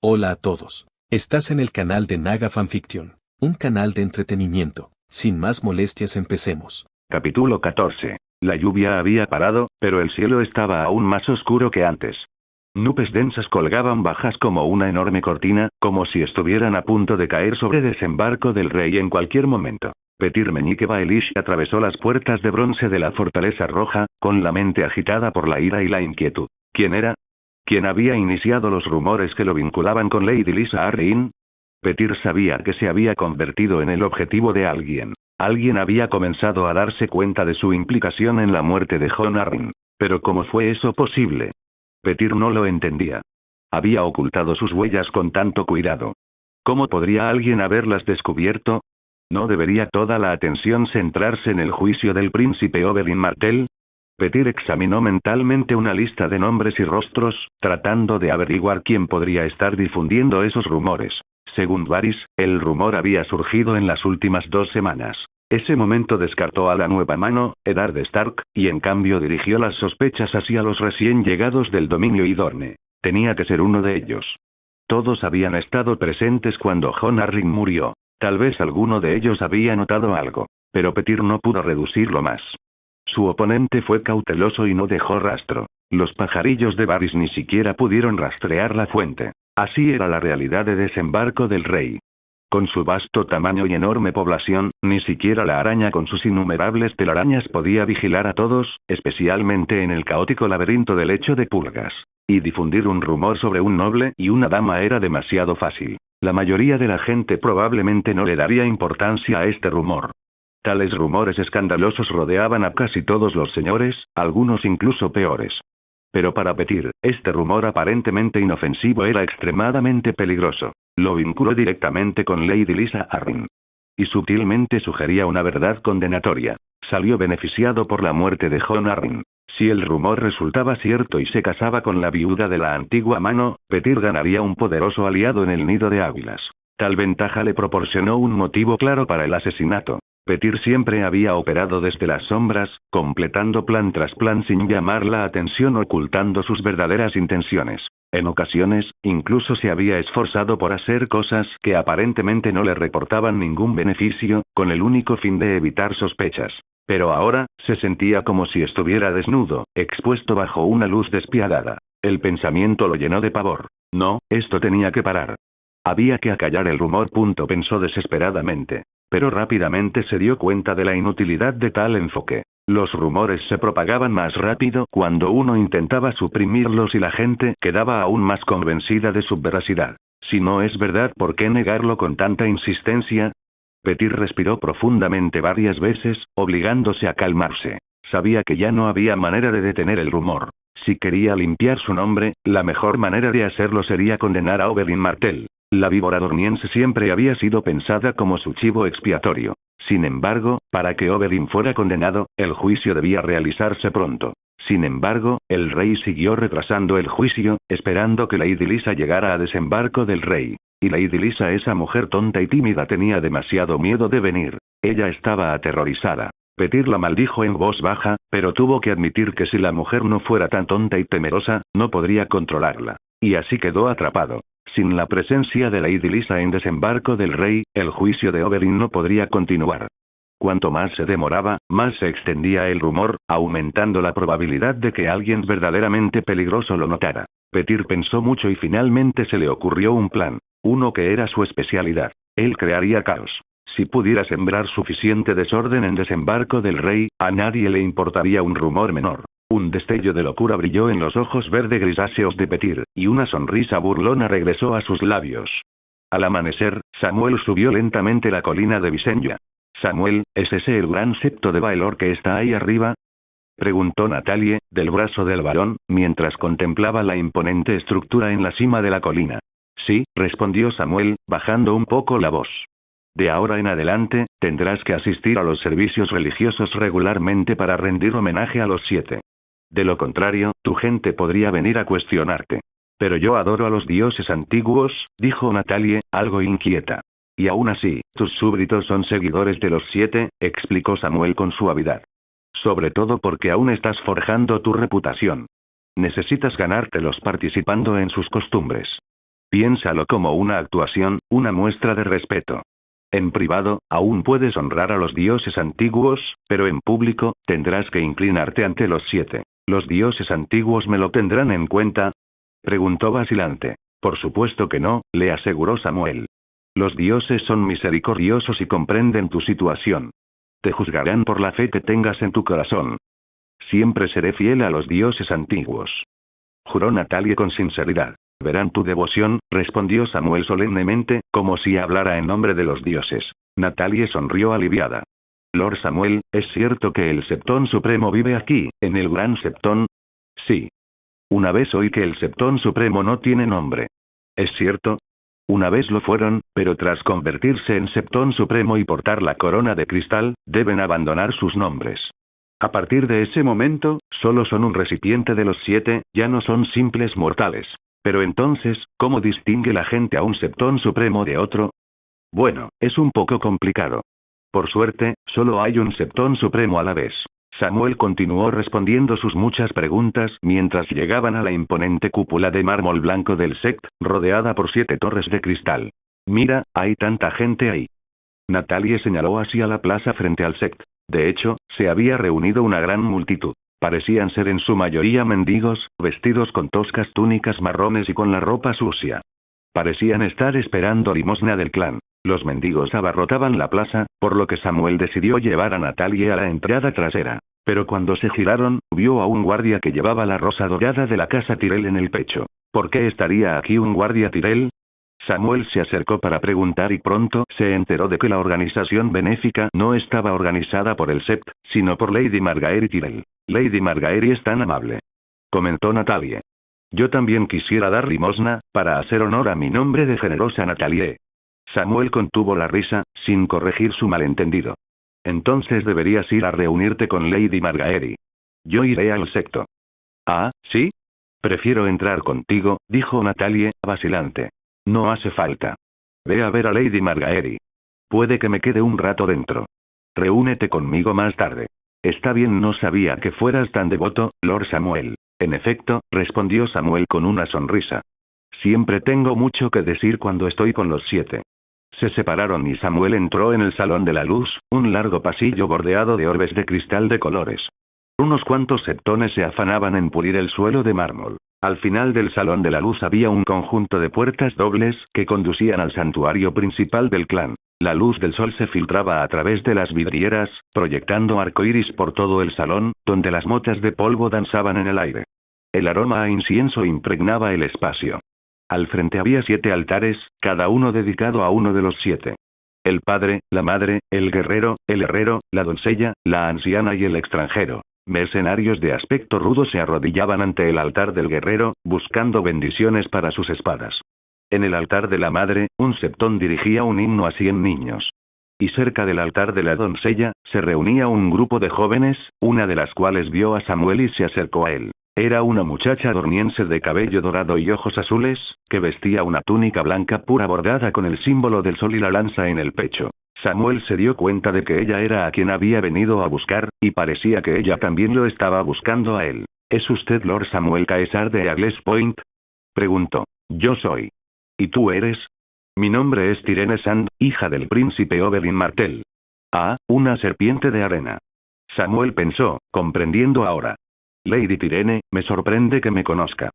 Hola a todos. Estás en el canal de Naga Fanfiction, un canal de entretenimiento. Sin más molestias, empecemos. Capítulo 14. La lluvia había parado, pero el cielo estaba aún más oscuro que antes. Nubes densas colgaban bajas como una enorme cortina, como si estuvieran a punto de caer sobre Desembarco del Rey en cualquier momento. Petir Meñique Baelish atravesó las puertas de bronce de la Fortaleza Roja, con la mente agitada por la ira y la inquietud. ¿Quién era? ¿Quién había iniciado los rumores que lo vinculaban con Lady Lisa Arryn? Petir sabía que se había convertido en el objetivo de alguien. Alguien había comenzado a darse cuenta de su implicación en la muerte de Jon Arryn. Pero ¿cómo fue eso posible? Petir no lo entendía. Había ocultado sus huellas con tanto cuidado. ¿Cómo podría alguien haberlas descubierto? ¿No debería toda la atención centrarse en el juicio del príncipe Oberyn Martell? Petir examinó mentalmente una lista de nombres y rostros, tratando de averiguar quién podría estar difundiendo esos rumores. Según Varys, el rumor había surgido en las últimas 2 semanas. Ese momento descartó a la nueva mano, Eddard Stark, y en cambio dirigió las sospechas hacia los recién llegados del dominio Idorne. Tenía que ser uno de ellos. Todos habían estado presentes cuando Jon Arryn murió. Tal vez alguno de ellos había notado algo. Pero Petir no pudo reducirlo más. Su oponente fue cauteloso y no dejó rastro. Los pajarillos de Varys ni siquiera pudieron rastrear la fuente. Así era la realidad de Desembarco del Rey. Con su vasto tamaño y enorme población, ni siquiera la araña con sus innumerables telarañas podía vigilar a todos, especialmente en el caótico laberinto del lecho de pulgas. Y difundir un rumor sobre un noble y una dama era demasiado fácil. La mayoría de la gente probablemente no le daría importancia a este rumor. Tales rumores escandalosos rodeaban a casi todos los señores, algunos incluso peores. Pero para Petir, este rumor aparentemente inofensivo era extremadamente peligroso. Lo vinculó directamente con Lady Lisa Arryn. Y sutilmente sugería una verdad condenatoria. Salió beneficiado por la muerte de Jon Arryn. Si el rumor resultaba cierto y se casaba con la viuda de la antigua mano, Petir ganaría un poderoso aliado en el nido de águilas. Tal ventaja le proporcionó un motivo claro para el asesinato. Petir siempre había operado desde las sombras, completando plan tras plan sin llamar la atención, ocultando sus verdaderas intenciones. En ocasiones, incluso se había esforzado por hacer cosas que aparentemente no le reportaban ningún beneficio, con el único fin de evitar sospechas. Pero ahora, se sentía como si estuviera desnudo, expuesto bajo una luz despiadada. El pensamiento lo llenó de pavor. No, esto tenía que parar. Había que acallar el rumor. Pensó desesperadamente. Pero rápidamente se dio cuenta de la inutilidad de tal enfoque. Los rumores se propagaban más rápido cuando uno intentaba suprimirlos y la gente quedaba aún más convencida de su veracidad. Si no es verdad, ¿por qué negarlo con tanta insistencia? Petir respiró profundamente varias veces, obligándose a calmarse. Sabía que ya no había manera de detener el rumor. Si quería limpiar su nombre, la mejor manera de hacerlo sería condenar a Oberyn Martell. La víbora dormiense siempre había sido pensada como su chivo expiatorio. Sin embargo, para que Oberyn fuera condenado, el juicio debía realizarse pronto. Sin embargo, el rey siguió retrasando el juicio, esperando que Lady Lisa llegara a Desembarco del Rey. Y Lady Lisa, esa mujer tonta y tímida, tenía demasiado miedo de venir. Ella estaba aterrorizada. Petir la maldijo en voz baja, pero tuvo que admitir que si la mujer no fuera tan tonta y temerosa, no podría controlarla. Y así quedó atrapado. Sin la presencia de Lady Lisa en Desembarco del Rey, el juicio de Oberyn no podría continuar. Cuanto más se demoraba, más se extendía el rumor, aumentando la probabilidad de que alguien verdaderamente peligroso lo notara. Petir pensó mucho y finalmente se le ocurrió un plan. Uno que era su especialidad. Él crearía caos. Si pudiera sembrar suficiente desorden en Desembarco del Rey, a nadie le importaría un rumor menor. Un destello de locura brilló en los ojos verde grisáceos de Petir, y una sonrisa burlona regresó a sus labios. Al amanecer, Samuel subió lentamente la colina de Visenya. «Samuel, ¿es ese el gran septo de Baelor que está ahí arriba?», preguntó Natalie, del brazo del varón, mientras contemplaba la imponente estructura en la cima de la colina. «Sí», respondió Samuel, bajando un poco la voz. «De ahora en adelante, tendrás que asistir a los servicios religiosos regularmente para rendir homenaje a los 7. De lo contrario, tu gente podría venir a cuestionarte». «Pero yo adoro a los dioses antiguos», dijo Natalie, algo inquieta. «Y aún así, tus súbditos son seguidores de los 7», explicó Samuel con suavidad. «Sobre todo porque aún estás forjando tu reputación. Necesitas ganártelos participando en sus costumbres». Piénsalo como una actuación, una muestra de respeto. En privado, aún puedes honrar a los dioses antiguos, pero en público, tendrás que inclinarte ante los 7. ¿Los dioses antiguos me lo tendrán en cuenta? Preguntó vacilante. Por supuesto que no, le aseguró Samuel. Los dioses son misericordiosos y comprenden tu situación. Te juzgarán por la fe que tengas en tu corazón. Siempre seré fiel a los dioses antiguos. Juró Natalie con sinceridad. Verán tu devoción, respondió Samuel solemnemente, como si hablara en nombre de los dioses. Natalie sonrió aliviada. Lord Samuel, ¿es cierto que el Septón Supremo vive aquí, en el Gran Septón? Sí. Una vez oí que el Septón Supremo no tiene nombre. ¿Es cierto? Una vez lo fueron, pero tras convertirse en Septón Supremo y portar la corona de cristal, deben abandonar sus nombres. A partir de ese momento, solo son un recipiente de los 7, ya no son simples mortales. Pero entonces, ¿cómo distingue la gente a un Septón Supremo de otro? Bueno, es un poco complicado. Por suerte, solo hay un Septón Supremo a la vez. Samuel continuó respondiendo sus muchas preguntas mientras llegaban a la imponente cúpula de mármol blanco del Sect, rodeada por 7 torres de cristal. Mira, hay tanta gente ahí. Natalie señaló hacia la plaza frente al Sect. De hecho, se había reunido una gran multitud. Parecían ser en su mayoría mendigos, vestidos con toscas túnicas marrones y con la ropa sucia. Parecían estar esperando limosna del clan. Los mendigos abarrotaban la plaza, por lo que Samuel decidió llevar a Natalie a la entrada trasera. Pero cuando se giraron, vio a un guardia que llevaba la rosa dorada de la casa Tyrell en el pecho. ¿Por qué estaría aquí un guardia Tyrell? Samuel se acercó para preguntar y pronto se enteró de que la organización benéfica no estaba organizada por el Sept, sino por Lady Margaery Tyrell. Lady Margaery es tan amable. Comentó Natalie. Yo también quisiera dar limosna, para hacer honor a mi nombre de generosa Natalie. Samuel contuvo la risa, sin corregir su malentendido. Entonces deberías ir a reunirte con Lady Margaery. Yo iré al secto. Ah, ¿sí? Prefiero entrar contigo, dijo Natalie, vacilante. No hace falta. Ve a ver a Lady Margaery. Puede que me quede un rato dentro. Reúnete conmigo más tarde. Está bien, no sabía que fueras tan devoto, Lord Samuel. En efecto, respondió Samuel con una sonrisa. Siempre tengo mucho que decir cuando estoy con los 7. Se separaron y Samuel entró en el Salón de la Luz, un largo pasillo bordeado de orbes de cristal de colores. Unos cuantos septones se afanaban en pulir el suelo de mármol. Al final del Salón de la Luz había un conjunto de puertas dobles que conducían al santuario principal del clan. La luz del sol se filtraba a través de las vidrieras, proyectando arcoíris por todo el salón, donde las motas de polvo danzaban en el aire. El aroma a incienso impregnaba el espacio. Al frente había 7 altares, cada uno dedicado a uno de los 7. El padre, la madre, el guerrero, el herrero, la doncella, la anciana y el extranjero. Mercenarios de aspecto rudo se arrodillaban ante el altar del guerrero, buscando bendiciones para sus espadas. En el altar de la madre, un septón dirigía un himno a 100 niños. Y cerca del altar de la doncella, se reunía un grupo de jóvenes, una de las cuales vio a Samuel y se acercó a él. Era una muchacha dorniense de cabello dorado y ojos azules, que vestía una túnica blanca pura bordada con el símbolo del sol y la lanza en el pecho. Samuel se dio cuenta de que ella era a quien había venido a buscar, y parecía que ella también lo estaba buscando a él. ¿Es usted Lord Samuel Caesar de Eagles Point? Preguntó. Yo soy. ¿Y tú eres? Mi nombre es Tyrene Sand, hija del príncipe Oberyn Martell. Ah, una serpiente de arena. Samuel pensó, comprendiendo ahora. Lady Tyrene, me sorprende que me conozca.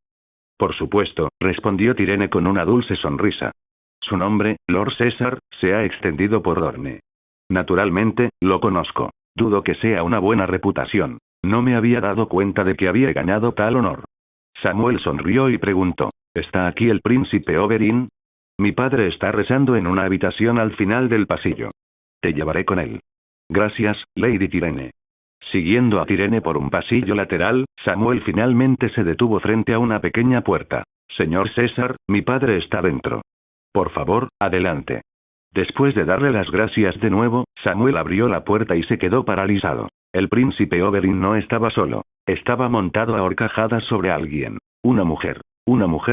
Por supuesto, respondió Tyrene con una dulce sonrisa. Su nombre, Lord César, se ha extendido por Dorne. Naturalmente, lo conozco. Dudo que sea una buena reputación. No me había dado cuenta de que había ganado tal honor. Samuel sonrió y preguntó, ¿está aquí el príncipe Oberyn? Mi padre está rezando en una habitación al final del pasillo. Te llevaré con él. Gracias, Lady Tyrene. Siguiendo a Tyrene por un pasillo lateral, Samuel finalmente se detuvo frente a una pequeña puerta. Señor César, mi padre está dentro. Por favor, adelante. Después de darle las gracias de nuevo, Samuel abrió la puerta y se quedó paralizado. El príncipe Oberyn no estaba solo. Estaba montado a horcajadas sobre alguien. Una mujer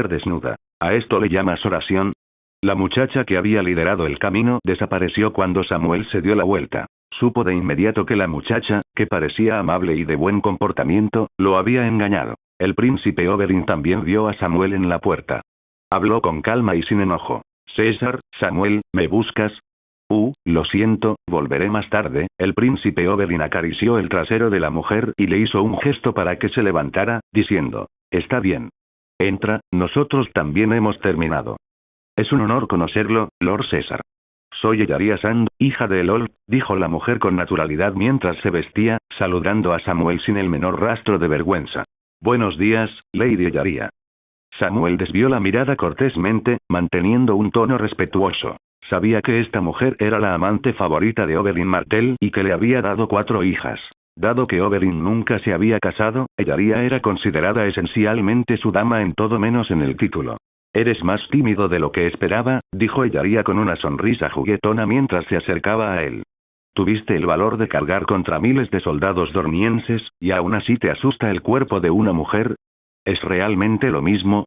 desnuda. ¿A esto le llamas oración? La muchacha que había liderado el camino desapareció cuando Samuel se dio la vuelta. Supo de inmediato que la muchacha, que parecía amable y de buen comportamiento, lo había engañado. El príncipe Oberyn también vio a Samuel en la puerta. Habló con calma y sin enojo. César, Samuel, ¿me buscas? Lo siento, volveré más tarde. El príncipe Oberyn acarició el trasero de la mujer y le hizo un gesto para que se levantara, diciendo: Está bien. Entra, nosotros también hemos terminado. Es un honor conocerlo, Lord César. Soy Ellaria Sand, hija de Elol, dijo la mujer con naturalidad mientras se vestía, saludando a Samuel sin el menor rastro de vergüenza. Buenos días, Lady Ellaria. Samuel desvió la mirada cortésmente, manteniendo un tono respetuoso. Sabía que esta mujer era la amante favorita de Oberyn Martell y que le había dado 4 hijas. Dado que Oberyn nunca se había casado, Ellaria era considerada esencialmente su dama en todo menos en el título. Eres más tímido de lo que esperaba, dijo Ellaria con una sonrisa juguetona mientras se acercaba a él. Tuviste el valor de cargar contra miles de soldados dornienses, y aún así te asusta el cuerpo de una mujer. ¿Es realmente lo mismo?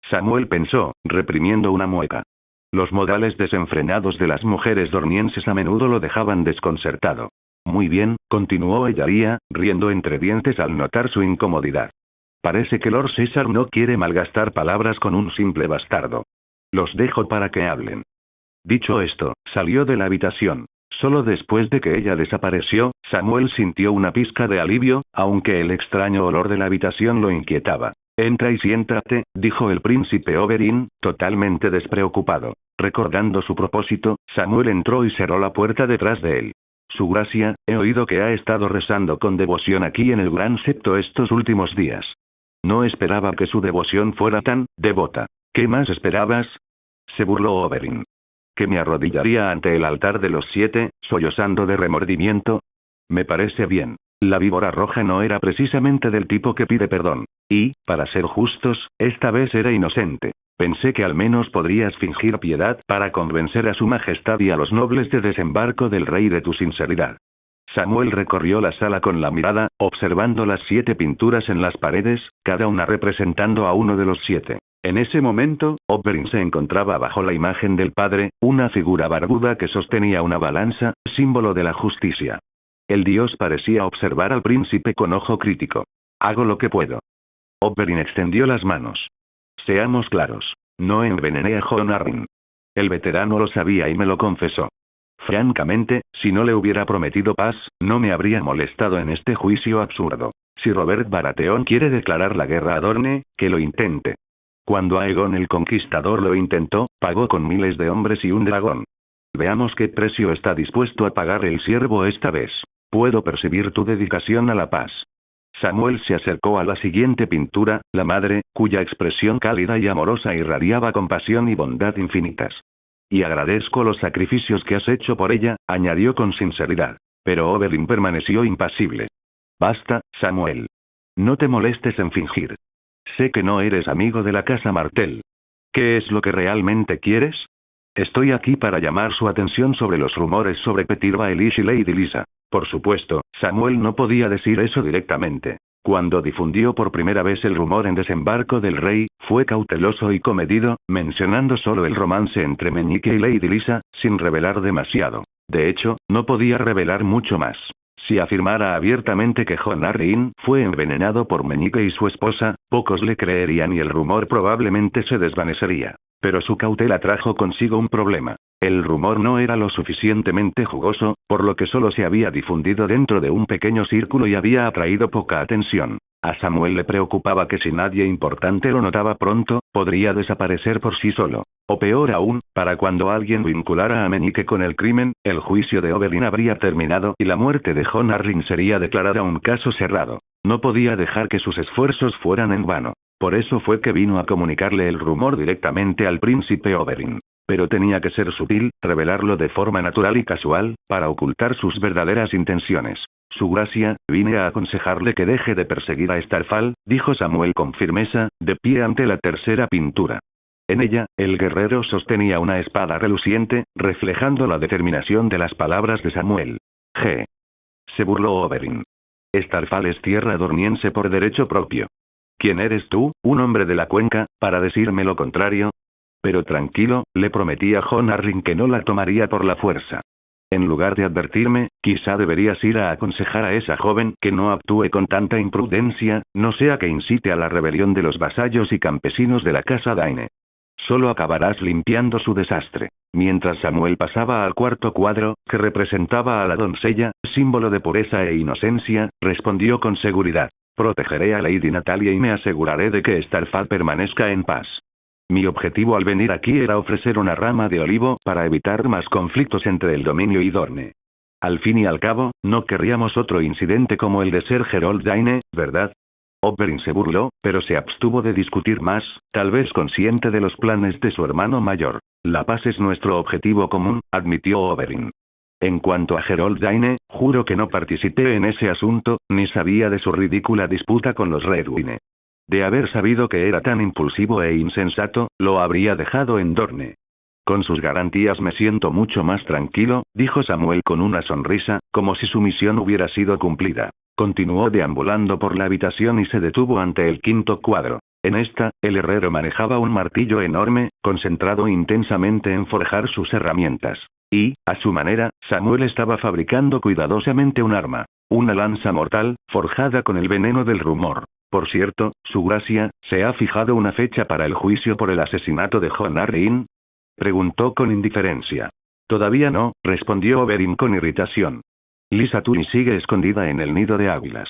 Samuel pensó, reprimiendo una mueca. Los modales desenfrenados de las mujeres dornienses a menudo lo dejaban desconcertado. Muy bien, continuó Ellaria, riendo entre dientes al notar su incomodidad. Parece que Lord César no quiere malgastar palabras con un simple bastardo. Los dejo para que hablen. Dicho esto, salió de la habitación. Solo después de que ella desapareció, Samuel sintió una pizca de alivio, aunque el extraño olor de la habitación lo inquietaba. Entra y siéntate, dijo el príncipe Oberyn, totalmente despreocupado. Recordando su propósito, Samuel entró y cerró la puerta detrás de él. Su gracia, he oído que ha estado rezando con devoción aquí en el Gran Septo estos últimos días. No esperaba que su devoción fuera tan devota. ¿Qué más esperabas? Se burló Oberyn. ¿Que me arrodillaría ante el altar de los 7, sollozando de remordimiento? Me parece bien. La víbora roja no era precisamente del tipo que pide perdón. Y, para ser justos, esta vez era inocente. Pensé que al menos podrías fingir piedad para convencer a su majestad y a los nobles de desembarco del rey de tu sinceridad. Samuel recorrió la sala con la mirada, observando las 7 pinturas en las paredes, cada una representando a uno de los 7. En ese momento, Oberyn se encontraba bajo la imagen del padre, una figura barbuda que sostenía una balanza, símbolo de la justicia. El dios parecía observar al príncipe con ojo crítico. Hago lo que puedo. Oberyn extendió las manos. Seamos claros. No envenené a Jon Arryn. El veterano lo sabía y me lo confesó. Francamente, si no le hubiera prometido paz, no me habría molestado en este juicio absurdo. Si Robert Baratheon quiere declarar la guerra a Dorne, que lo intente. Cuando Aegon el Conquistador lo intentó, pagó con miles de hombres y un dragón. Veamos qué precio está dispuesto a pagar el siervo esta vez. Puedo percibir tu dedicación a la paz. Samuel se acercó a la siguiente pintura, la madre, cuya expresión cálida y amorosa irradiaba compasión y bondad infinitas. Y agradezco los sacrificios que has hecho por ella, añadió con sinceridad. Pero Oberyn permaneció impasible. Basta, Samuel. No te molestes en fingir. Sé que no eres amigo de la casa Martell. ¿Qué es lo que realmente quieres? Estoy aquí para llamar su atención sobre los rumores sobre Petyr Baelish y Lady Lysa. Por supuesto, Samuel no podía decir eso directamente. Cuando difundió por primera vez el rumor en desembarco del rey, fue cauteloso y comedido, mencionando solo el romance entre Meñique y Lady Lysa, sin revelar demasiado. De hecho, no podía revelar mucho más. Si afirmara abiertamente que Jon Arryn fue envenenado por Meñique y su esposa, pocos le creerían y el rumor probablemente se desvanecería. Pero su cautela trajo consigo un problema. El rumor no era lo suficientemente jugoso, por lo que solo se había difundido dentro de un pequeño círculo y había atraído poca atención. A Samuel le preocupaba que si nadie importante lo notaba pronto, podría desaparecer por sí solo. O peor aún, para cuando alguien vinculara a Meñique con el crimen, el juicio de Oberyn habría terminado y la muerte de Jon Arryn sería declarada un caso cerrado. No podía dejar que sus esfuerzos fueran en vano. Por eso fue que vino a comunicarle el rumor directamente al príncipe Oberyn. Pero tenía que ser sutil, revelarlo de forma natural y casual, para ocultar sus verdaderas intenciones. Su gracia, vine a aconsejarle que deje de perseguir a Starfall, dijo Samuel con firmeza, de pie ante la tercera pintura. En ella, el guerrero sostenía una espada reluciente, reflejando la determinación de las palabras de Samuel. Se burló Oberyn. Starfall es tierra dorniense por derecho propio. ¿Quién eres tú, un hombre de la cuenca, para decirme lo contrario? Pero tranquilo, le prometí a Jon Arryn que no la tomaría por la fuerza. En lugar de advertirme, quizá deberías ir a aconsejar a esa joven que no actúe con tanta imprudencia, no sea que incite a la rebelión de los vasallos y campesinos de la casa Daine. solo acabarás limpiando su desastre. Mientras Samuel pasaba al cuarto cuadro, que representaba a la doncella, símbolo de pureza e inocencia, respondió con seguridad. Protegeré a Lady Natalia y me aseguraré de que Starfall permanezca en paz. Mi objetivo al venir aquí era ofrecer una rama de olivo para evitar más conflictos entre el dominio y Dorne. Al fin y al cabo, no querríamos otro incidente como el de Ser Geralt Dine, ¿verdad? Oberyn se burló, pero se abstuvo de discutir más, tal vez consciente de los planes de su hermano mayor. La paz es nuestro objetivo común, admitió Oberyn. En cuanto a Geralt Dine, juro que no participé en ese asunto, ni sabía de su ridícula disputa con los Redwyne. De haber sabido que era tan impulsivo e insensato, lo habría dejado en Dorne. Con sus garantías me siento mucho más tranquilo, dijo Samuel con una sonrisa, como si su misión hubiera sido cumplida. Continuó deambulando por la habitación y se detuvo ante el quinto cuadro. En esta, el herrero manejaba un martillo enorme, concentrado intensamente en forjar sus herramientas. Y, a su manera, Samuel estaba fabricando cuidadosamente un arma. Una lanza mortal, forjada con el veneno del rumor. Por cierto, su gracia, ¿se ha fijado una fecha para el juicio por el asesinato de Jon Arryn? Preguntó con indiferencia. Todavía no, respondió Oberyn con irritación. Lysa Tully sigue escondida en el nido de águilas.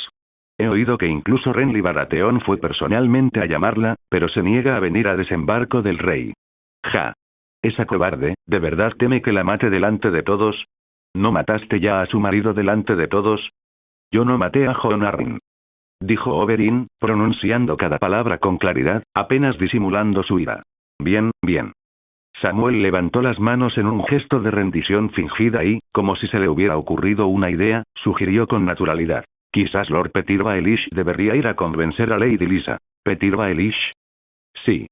He oído que incluso Renly Baratheon fue personalmente a llamarla, pero se niega a venir a desembarco del rey. Ja. Esa cobarde, ¿de verdad teme que la mate delante de todos? ¿No mataste ya a su marido delante de todos? Yo no maté a Jon Arryn, dijo Oberyn, pronunciando cada palabra con claridad, apenas disimulando su ira. Bien, bien. Samuel levantó las manos en un gesto de rendición fingida y, como si se le hubiera ocurrido una idea, sugirió con naturalidad. Quizás Lord Petyr Baelish debería ir a convencer a Lady Lysa. ¿Petyr Baelish? Sí.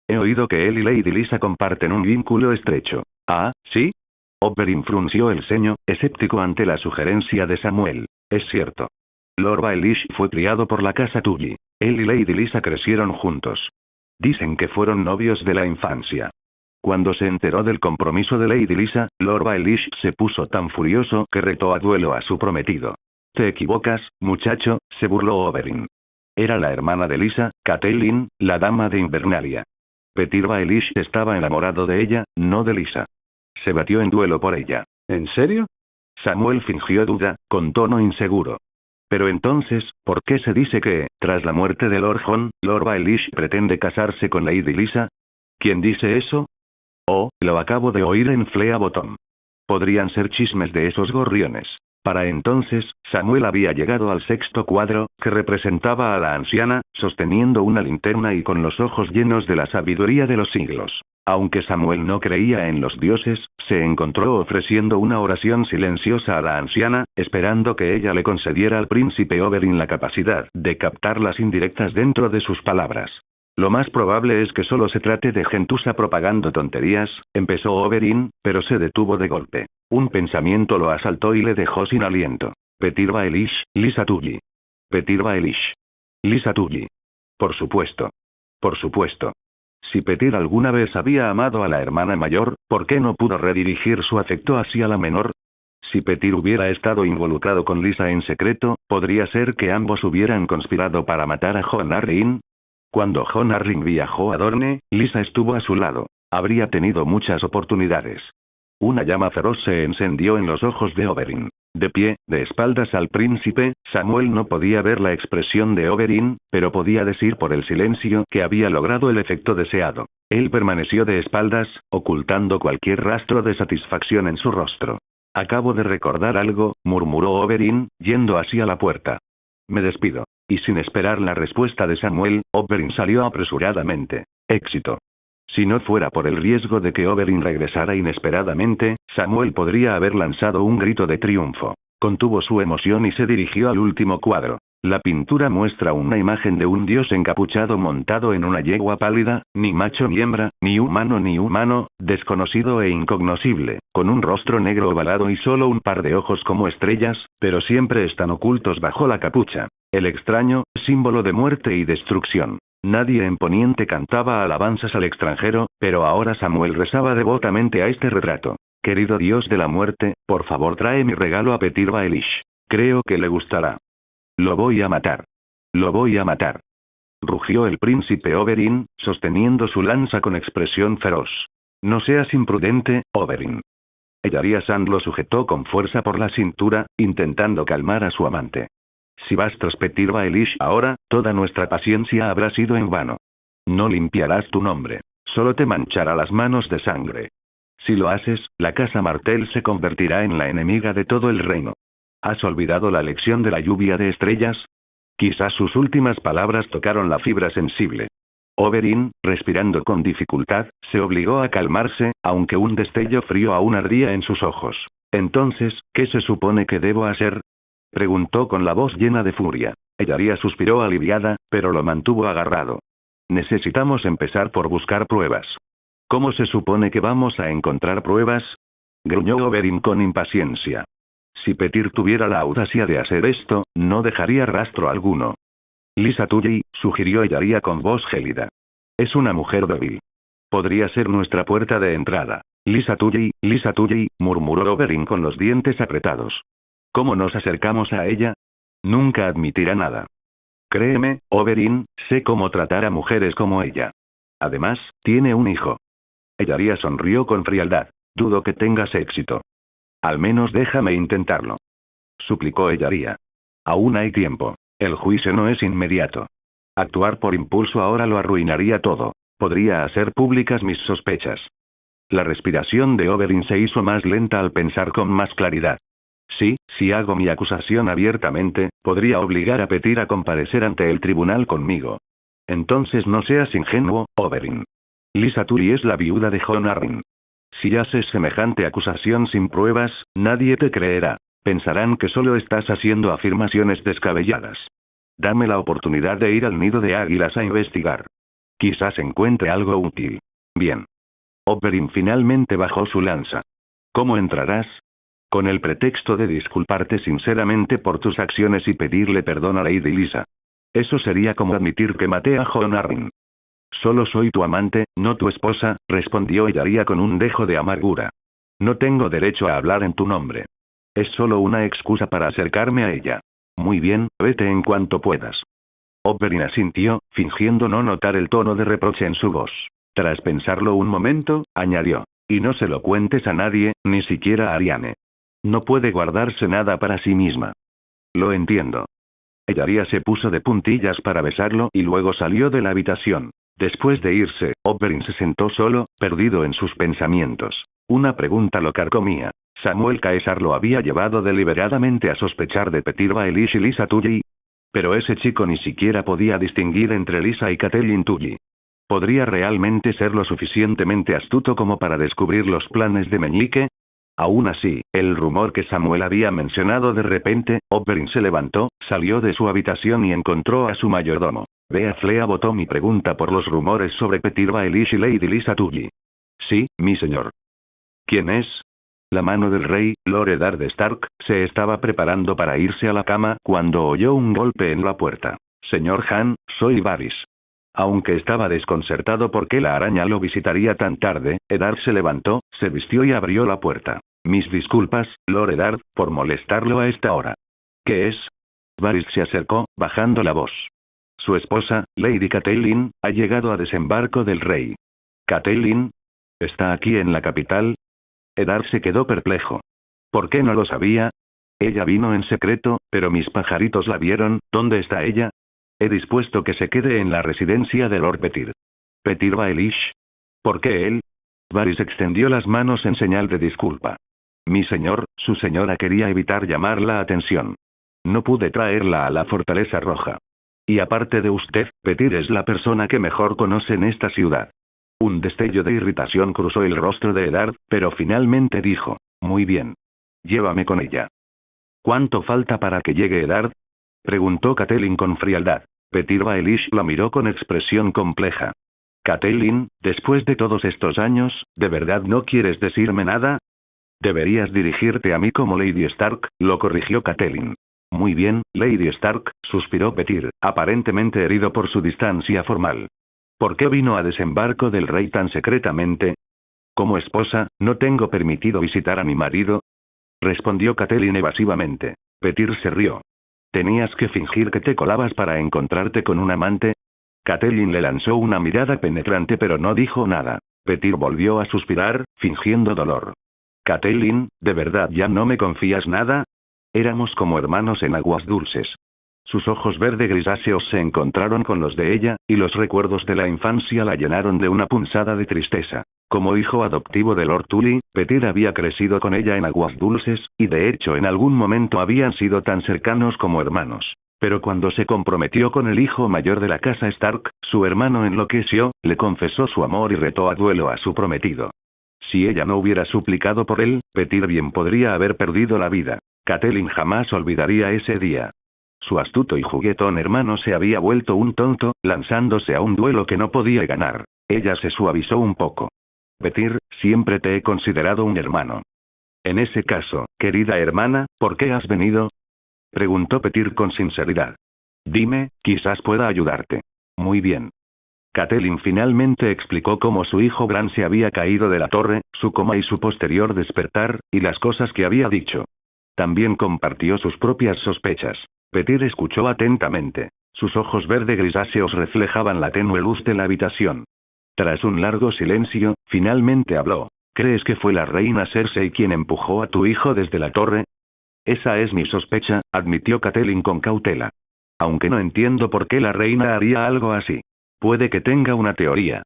He oído que él y Lady Lysa comparten un vínculo estrecho. ¿Ah, sí? Oberyn frunció el ceño, escéptico ante la sugerencia de Samuel. Es cierto. Lord Baelish fue criado por la casa Tully. Él y Lady Lysa crecieron juntos. Dicen que fueron novios de la infancia. Cuando se enteró del compromiso de Lady Lysa, Lord Baelish se puso tan furioso que retó a duelo a su prometido. Te equivocas, muchacho, se burló Oberyn. Era la hermana de Lysa, Catelyn, la dama de Invernalia. Petyr Baelish estaba enamorado de ella, no de Lysa. Se batió en duelo por ella. ¿En serio? Samuel fingió duda, con tono inseguro. Pero entonces, ¿por qué se dice que, tras la muerte de Lord Jon, Lord Baelish pretende casarse con Lady Lysa? ¿Quién dice eso? Oh, lo acabo de oír en Flea Bottom. Podrían ser chismes de esos gorriones. Para entonces, Samuel había llegado al sexto cuadro, que representaba a la anciana, sosteniendo una linterna y con los ojos llenos de la sabiduría de los siglos. Aunque Samuel no creía en los dioses, se encontró ofreciendo una oración silenciosa a la anciana, esperando que ella le concediera al príncipe Oberyn la capacidad de captar las indirectas dentro de sus palabras. Lo más probable es que solo se trate de gentuza propagando tonterías, empezó Oberyn, pero se detuvo de golpe. Un pensamiento lo asaltó y le dejó sin aliento. Petyr Baelish, Lysa Tully. Petyr Baelish. Lysa Tully. Por supuesto. Por supuesto. Si Petyr alguna vez había amado a la hermana mayor, ¿por qué no pudo redirigir su afecto hacia la menor? Si Petyr hubiera estado involucrado con Lysa en secreto, ¿podría ser que ambos hubieran conspirado para matar a Jon Arryn? Cuando Jon Arryn viajó a Dorne, Lysa estuvo a su lado. Habría tenido muchas oportunidades. Una llama feroz se encendió en los ojos de Oberyn. De pie, de espaldas al príncipe, Samuel no podía ver la expresión de Oberyn, pero podía decir por el silencio que había logrado el efecto deseado. Él permaneció de espaldas, ocultando cualquier rastro de satisfacción en su rostro. Acabo de recordar algo, murmuró Oberyn, yendo hacia la puerta. Me despido. Y sin esperar la respuesta de Samuel, Oberyn salió apresuradamente. Éxito. Si no fuera por el riesgo de que Oberyn regresara inesperadamente, Samuel podría haber lanzado un grito de triunfo. Contuvo su emoción y se dirigió al último cuadro. La pintura muestra una imagen de un dios encapuchado montado en una yegua pálida, ni macho ni hembra, ni humano, desconocido e incognoscible, con un rostro negro ovalado y solo un par de ojos como estrellas, pero siempre están ocultos bajo la capucha. El extraño, símbolo de muerte y destrucción. Nadie en Poniente cantaba alabanzas al extranjero, pero ahora Samuel rezaba devotamente a este retrato. Querido dios de la muerte, por favor trae mi regalo a Petyr Baelish. Creo que le gustará. Lo voy a matar. Lo voy a matar. rugió el príncipe Oberyn, sosteniendo su lanza con expresión feroz. No seas imprudente, Oberyn. Ellaria Sand lo sujetó con fuerza por la cintura, intentando calmar a su amante. Si vas tras Petyr Baelish ahora, toda nuestra paciencia habrá sido en vano. No limpiarás tu nombre, solo te manchará las manos de sangre. Si lo haces, la casa Martell se convertirá en la enemiga de todo el reino. ¿Has olvidado la lección de la lluvia de estrellas? Quizás sus últimas palabras tocaron la fibra sensible. Oberyn, respirando con dificultad, se obligó a calmarse, aunque un destello frío aún ardía en sus ojos. Entonces, ¿qué se supone que debo hacer? Preguntó con la voz llena de furia. Ellaria suspiró aliviada, pero lo mantuvo agarrado. Necesitamos empezar por buscar pruebas. ¿Cómo se supone que vamos a encontrar pruebas? Gruñó Oberyn con impaciencia. Si Petyr tuviera la audacia de hacer esto, no dejaría rastro alguno. Lysa Tully, sugirió Ellaria con voz gélida. Es una mujer débil. Podría ser nuestra puerta de entrada. Lysa Tully, murmuró Oberyn con los dientes apretados. ¿Cómo nos acercamos a ella? Nunca admitirá nada. Créeme, Oberyn, sé cómo tratar a mujeres como ella. Además, tiene un hijo. Ellaria sonrió con frialdad. Dudo que tengas éxito. Al menos déjame intentarlo. Suplicó Ellaria. Aún hay tiempo. El juicio no es inmediato. Actuar por impulso ahora lo arruinaría todo. Podría hacer públicas mis sospechas. La respiración de Oberyn se hizo más lenta al pensar con más claridad. Sí, si hago mi acusación abiertamente, podría obligar a Petyr a comparecer ante el tribunal conmigo. Entonces no seas ingenuo, Oberyn. Lysa Tully es la viuda de Jon Arryn. Si haces semejante acusación sin pruebas, nadie te creerá. Pensarán que solo estás haciendo afirmaciones descabelladas. Dame la oportunidad de ir al nido de águilas a investigar. Quizás encuentre algo útil. Bien. Oberyn finalmente bajó su lanza. ¿Cómo entrarás? Con el pretexto de disculparte sinceramente por tus acciones y pedirle perdón a Lady Lysa. Eso sería como admitir que maté a Jon Arryn. Solo soy tu amante, no tu esposa, respondió Ellaria con un dejo de amargura. No tengo derecho a hablar en tu nombre. Es solo una excusa para acercarme a ella. Muy bien, vete en cuanto puedas. Oberyn asintió, fingiendo no notar el tono de reproche en su voz. Tras pensarlo un momento, añadió. Y no se lo cuentes a nadie, ni siquiera a Arianne. No puede guardarse nada para sí misma. Lo entiendo. Ellaria se puso de puntillas para besarlo y luego salió de la habitación. Después de irse, Oberyn se sentó solo, perdido en sus pensamientos. Una pregunta lo carcomía. ¿Samuel Caesar lo había llevado deliberadamente a sospechar de Petyr Baelish y Lysa Tully? Pero ese chico ni siquiera podía distinguir entre Lysa y Catelyn Tully. ¿Podría realmente ser lo suficientemente astuto como para descubrir los planes de Meñique? Aún así, el rumor que Samuel había mencionado de repente, Oberyn se levantó, salió de su habitación y encontró a su mayordomo. Bea Flea Bottom y pregunta por los rumores sobre Petyr Baelish y Lady Lysa Tully. Sí, mi señor. ¿Quién es? La mano del rey, Lord Eddard Stark, se estaba preparando para irse a la cama cuando oyó un golpe en la puerta. Señor Han, soy Varys. Aunque estaba desconcertado porque la araña lo visitaría tan tarde, Eddard se levantó, se vistió y abrió la puerta. Mis disculpas, Lord Eddard, por molestarlo a esta hora. ¿Qué es? Varys se acercó, bajando la voz. Su esposa, Lady Catelyn, ha llegado a desembarco del rey. ¿Catelyn? ¿Está aquí en la capital? Eddard se quedó perplejo. ¿Por qué no lo sabía? Ella vino en secreto, pero mis pajaritos la vieron. ¿Dónde está ella? He dispuesto que se quede en la residencia de Lord Petyr. ¿Petyr Baelish? ¿Por qué él? Varys extendió las manos en señal de disculpa. Mi señor, su señora quería evitar llamar la atención. No pude traerla a la Fortaleza Roja. Y aparte de usted, Petyr es la persona que mejor conoce en esta ciudad. Un destello de irritación cruzó el rostro de Eddard, pero finalmente dijo, muy bien. Llévame con ella. ¿Cuánto falta para que llegue Eddard? Preguntó Catelyn con frialdad. Petyr Baelish la miró con expresión compleja. Catelyn, después de todos estos años, ¿de verdad no quieres decirme nada? Deberías dirigirte a mí como Lady Stark, lo corrigió Catelyn. Muy bien, Lady Stark, suspiró Petyr, aparentemente herido por su distancia formal. ¿Por qué vino a desembarco del rey tan secretamente? Como esposa, ¿no tengo permitido visitar a mi marido? Respondió Catelyn evasivamente. Petyr se rió. ¿Tenías que fingir que te colabas para encontrarte con un amante? Catelyn le lanzó una mirada penetrante pero no dijo nada. Petyr volvió a suspirar, fingiendo dolor. Catelyn, ¿de verdad ya no me confías nada? Éramos como hermanos en aguas dulces. Sus ojos verde grisáceos se encontraron con los de ella, y los recuerdos de la infancia la llenaron de una punzada de tristeza. Como hijo adoptivo de Lord Tully, Petyr había crecido con ella en aguas dulces, y de hecho en algún momento habían sido tan cercanos como hermanos. Pero cuando se comprometió con el hijo mayor de la casa Stark, su hermano enloqueció, le confesó su amor y retó a duelo a su prometido. Si ella no hubiera suplicado por él, Petyr bien podría haber perdido la vida. Catelyn jamás olvidaría ese día. Su astuto y juguetón hermano se había vuelto un tonto, lanzándose a un duelo que no podía ganar. Ella se suavizó un poco. Petyr, siempre te he considerado un hermano. En ese caso, querida hermana, ¿por qué has venido? Preguntó Petyr con sinceridad. Dime, quizás pueda ayudarte. Muy bien. Catelyn finalmente explicó cómo su hijo Bran se había caído de la torre, su coma y su posterior despertar, y las cosas que había dicho. También compartió sus propias sospechas. Petyr escuchó atentamente. Sus ojos verde grisáceos reflejaban la tenue luz de la habitación. Tras un largo silencio, finalmente habló. ¿Crees que fue la reina Cersei quien empujó a tu hijo desde la torre? Esa es mi sospecha, admitió Catelyn con cautela. Aunque no entiendo por qué la reina haría algo así. Puede que tenga una teoría.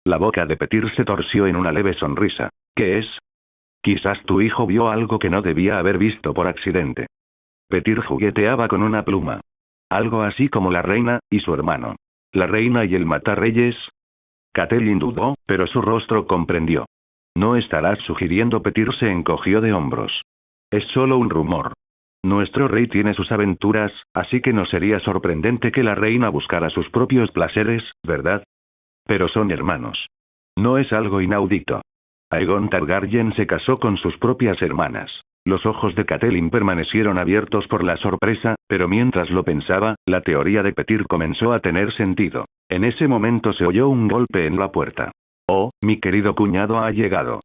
La boca de Petyr se torció en una leve sonrisa. ¿Qué es? Quizás tu hijo vio algo que no debía haber visto por accidente. Petyr jugueteaba con una pluma. Algo así como la reina, y su hermano. ¿La reina y el matarreyes? Catelyn dudó, pero su rostro comprendió. No estarás sugiriendo. Petyr se encogió de hombros. Es solo un rumor. Nuestro rey tiene sus aventuras, así que no sería sorprendente que la reina buscara sus propios placeres, ¿verdad? Pero son hermanos. No es algo inaudito. Aegon Targaryen se casó con sus propias hermanas. Los ojos de Catelyn permanecieron abiertos por la sorpresa, pero mientras lo pensaba, la teoría de Petyr comenzó a tener sentido. En ese momento se oyó un golpe en la puerta. Oh, mi querido cuñado ha llegado.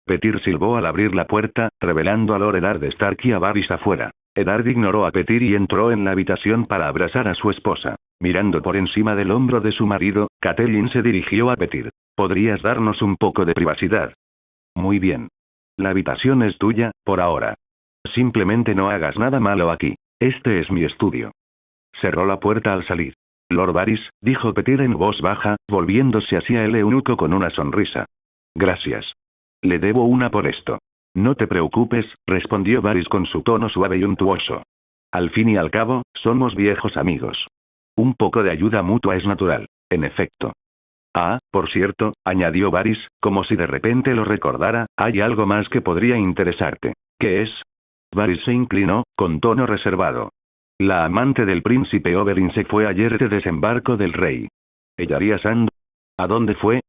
Petyr silbó al abrir la puerta, revelando a Lord Eddard Stark y a Varys afuera. Eddard ignoró a Petyr y entró en la habitación para abrazar a su esposa. Mirando por encima del hombro de su marido, Catelyn se dirigió a Petyr. ¿Podrías darnos un poco de privacidad? Muy bien. La habitación es tuya, por ahora. Simplemente no hagas nada malo aquí. Este es mi estudio. Cerró la puerta al salir. Lord Varys, dijo Petyr en voz baja, volviéndose hacia el eunuco con una sonrisa. Gracias. Le debo una por esto. No te preocupes, respondió Varys con su tono suave y untuoso. Al fin y al cabo, somos viejos amigos. Un poco de ayuda mutua es natural, en efecto. Ah, por cierto, añadió Varys, como si de repente lo recordara, hay algo más que podría interesarte. ¿Qué es? Varys se inclinó, con tono reservado. La amante del príncipe Oberyn se fue ayer de desembarco del rey. ¿Ellaria Sand? ¿A dónde fue?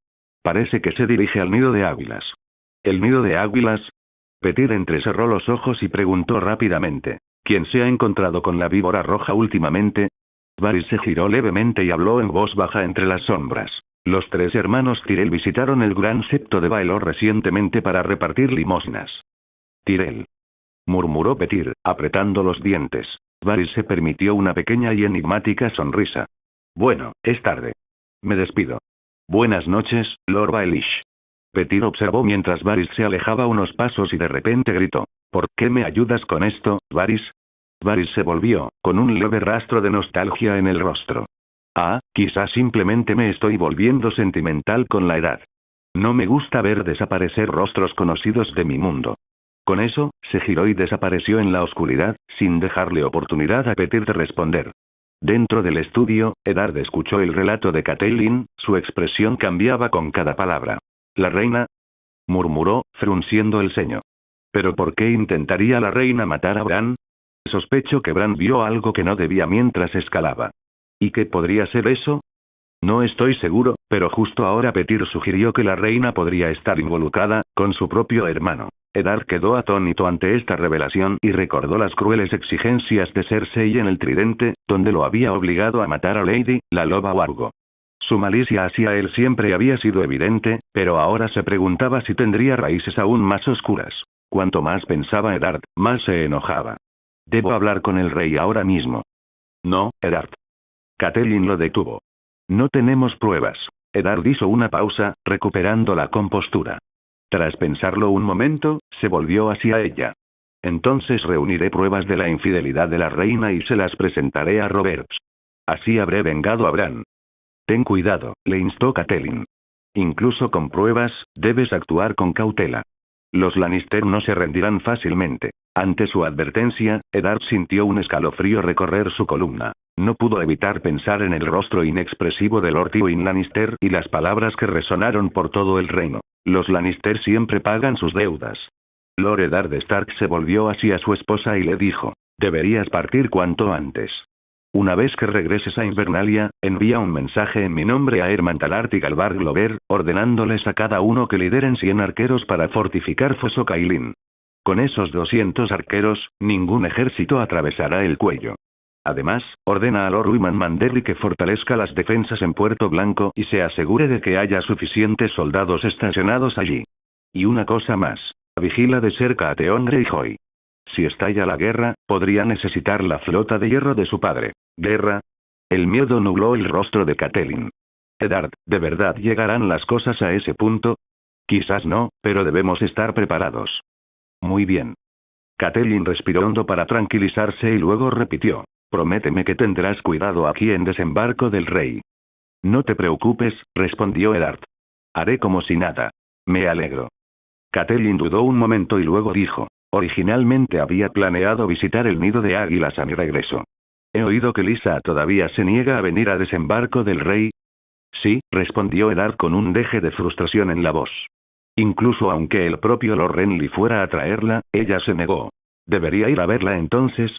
Parece que se dirige al nido de águilas. ¿El nido de águilas? Petyr entrecerró los ojos y preguntó rápidamente. ¿Quién se ha encontrado con la víbora roja últimamente? Varys se giró levemente y habló en voz baja entre las sombras. Los tres hermanos Tyrell visitaron el gran septo de Baelor recientemente para repartir limosnas. Tyrell. Murmuró Petyr, apretando los dientes. Varys se permitió una pequeña y enigmática sonrisa. Bueno, es tarde. Me despido. Buenas noches, Lord Baelish. Petyr observó mientras Varys se alejaba unos pasos y de repente gritó. ¿Por qué me ayudas con esto, Varys? Varys se volvió, con un leve rastro de nostalgia en el rostro. Ah, quizás simplemente me estoy volviendo sentimental con la edad. No me gusta ver desaparecer rostros conocidos de mi mundo. Con eso, se giró y desapareció en la oscuridad, sin dejarle oportunidad a Petyr de responder. Dentro del estudio, Eddard escuchó el relato de Catelyn, su expresión cambiaba con cada palabra. ¿La reina? Murmuró, frunciendo el ceño. ¿Pero por qué intentaría la reina matar a Bran? Sospecho que Bran vio algo que no debía mientras escalaba. ¿Y qué podría ser eso? No estoy seguro, pero justo ahora Petyr sugirió que la reina podría estar involucrada, con su propio hermano. Eddard quedó atónito ante esta revelación y recordó las crueles exigencias de Cersei en el Tridente, donde lo había obligado a matar a Lady, la loba Wargo. Su malicia hacia él siempre había sido evidente, pero ahora se preguntaba si tendría raíces aún más oscuras. Cuanto más pensaba Eddard, más se enojaba. Debo hablar con el rey ahora mismo. No, Eddard. Catelyn lo detuvo. No tenemos pruebas. Eddard hizo una pausa, recuperando la compostura. Tras pensarlo un momento, se volvió hacia ella. Entonces reuniré pruebas de la infidelidad de la reina y se las presentaré a Roberts. Así habré vengado a Bran. Ten cuidado, le instó Catelyn. Incluso con pruebas, debes actuar con cautela. Los Lannister no se rendirán fácilmente. Ante su advertencia, Eddard sintió un escalofrío recorrer su columna. No pudo evitar pensar en el rostro inexpresivo de Lord Tywin Lannister y las palabras que resonaron por todo el reino. Los Lannister siempre pagan sus deudas. Lord Eddard Stark se volvió hacia su esposa y le dijo: deberías partir cuanto antes. Una vez que regreses a Invernalia, envía un mensaje en mi nombre a Aemon Tallart y Galbar Glover, ordenándoles a cada uno que lideren 100 arqueros para fortificar Foso Cailín. Con esos 200 arqueros, ningún ejército atravesará el cuello. Además, ordena a Lord Wyman Manderry que fortalezca las defensas en Puerto Blanco y se asegure de que haya suficientes soldados estacionados allí. Y una cosa más. Vigila de cerca a Theon Greyjoy. Si estalla la guerra, podría necesitar la flota de hierro de su padre. ¿Guerra? El miedo nubló el rostro de Catelyn. Eddard, ¿de verdad llegarán las cosas a ese punto? Quizás no, pero debemos estar preparados. Muy bien. Catelyn respiró hondo para tranquilizarse y luego repitió: prométeme que tendrás cuidado aquí en Desembarco del Rey. No te preocupes, respondió Eddard. Haré como si nada. Me alegro. Catelyn dudó un momento y luego dijo: originalmente había planeado visitar el nido de águilas a mi regreso. He oído que Lysa todavía se niega a venir a Desembarco del Rey. Sí, respondió Eddard con un deje de frustración en la voz. Incluso aunque el propio Lord Renly fuera a traerla, ella se negó. ¿Debería ir a verla entonces?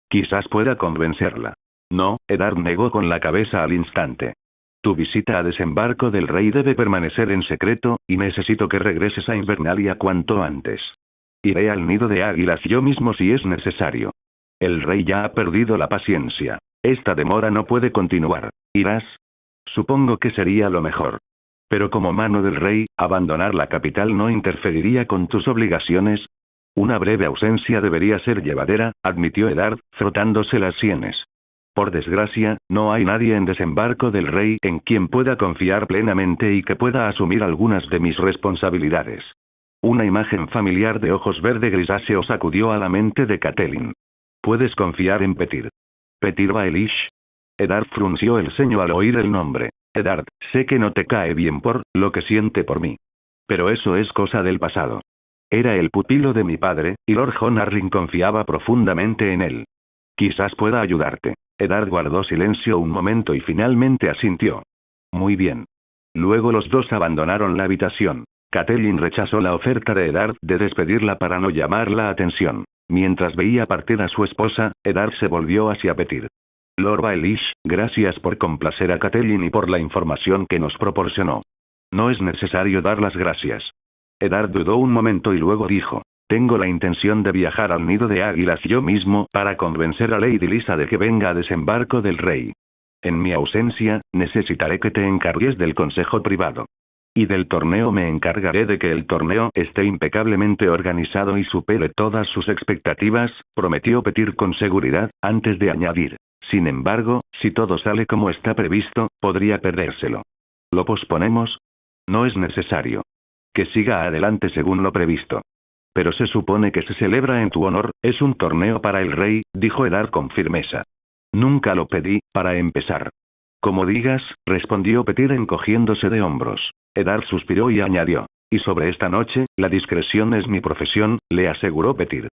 Quizás pueda convencerla. No, Eddard negó con la cabeza al instante. Tu visita a Desembarco del Rey debe permanecer en secreto, y necesito que regreses a Invernalia cuanto antes. Iré al nido de águilas yo mismo si es necesario. El rey ya ha perdido la paciencia. Esta demora no puede continuar. ¿Irás? Supongo que sería lo mejor. Pero como mano del rey, abandonar la capital no interferiría con tus obligaciones. Una breve ausencia debería ser llevadera, admitió Eddard, frotándose las sienes. Por desgracia, no hay nadie en Desembarco del Rey en quien pueda confiar plenamente y que pueda asumir algunas de mis responsabilidades. Una imagen familiar de ojos verde grisáceos acudió a la mente de Catelyn. Puedes confiar en Petyr. ¿Petyr Baelish? Eddard frunció el ceño al oír el nombre. Eddard, sé que no te cae bien por lo que siente por mí. Pero eso es cosa del pasado. Era el pupilo de mi padre, y Lord Jon Arryn confiaba profundamente en él. Quizás pueda ayudarte. Eddard guardó silencio un momento y finalmente asintió. Muy bien. Luego los dos abandonaron la habitación. Catelyn rechazó la oferta de Eddard de despedirla para no llamar la atención. Mientras veía partir a su esposa, Eddard se volvió hacia Petyr. Lord Baelish, gracias por complacer a Catelyn y por la información que nos proporcionó. No es necesario dar las gracias. Eddard dudó un momento y luego dijo: tengo la intención de viajar al nido de águilas yo mismo para convencer a Lady Lysa de que venga a Desembarco del Rey. En mi ausencia, necesitaré que te encargues del consejo privado. Y del torneo me encargaré de que el torneo esté impecablemente organizado y supere todas sus expectativas, prometió Petyr con seguridad, antes de añadir: sin embargo, si todo sale como está previsto, podría perdérselo. ¿Lo posponemos? No es necesario. Que siga adelante según lo previsto. Pero se supone que se celebra en tu honor, es un torneo para el rey, dijo Eddard con firmeza. Nunca lo pedí, para empezar. Como digas, respondió Petyr encogiéndose de hombros. Eddard suspiró y añadió: y sobre esta noche, la discreción es mi profesión, le aseguró Petyr.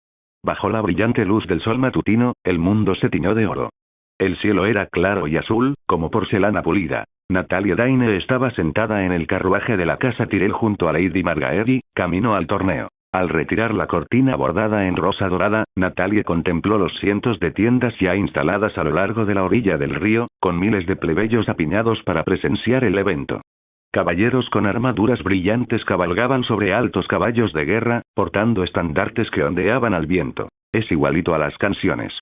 Bajo la brillante luz del sol matutino, el mundo se tiñó de oro. El cielo era claro y azul, como porcelana pulida. Natalia Dayne estaba sentada en el carruaje de la casa Tyrell junto a Lady Margaery, camino al torneo. Al retirar la cortina bordada en rosa dorada, Natalia contempló los cientos de tiendas ya instaladas a lo largo de la orilla del río, con miles de plebeyos apiñados para presenciar el evento. Caballeros con armaduras brillantes cabalgaban sobre altos caballos de guerra, portando estandartes que ondeaban al viento. Es igualito a las canciones.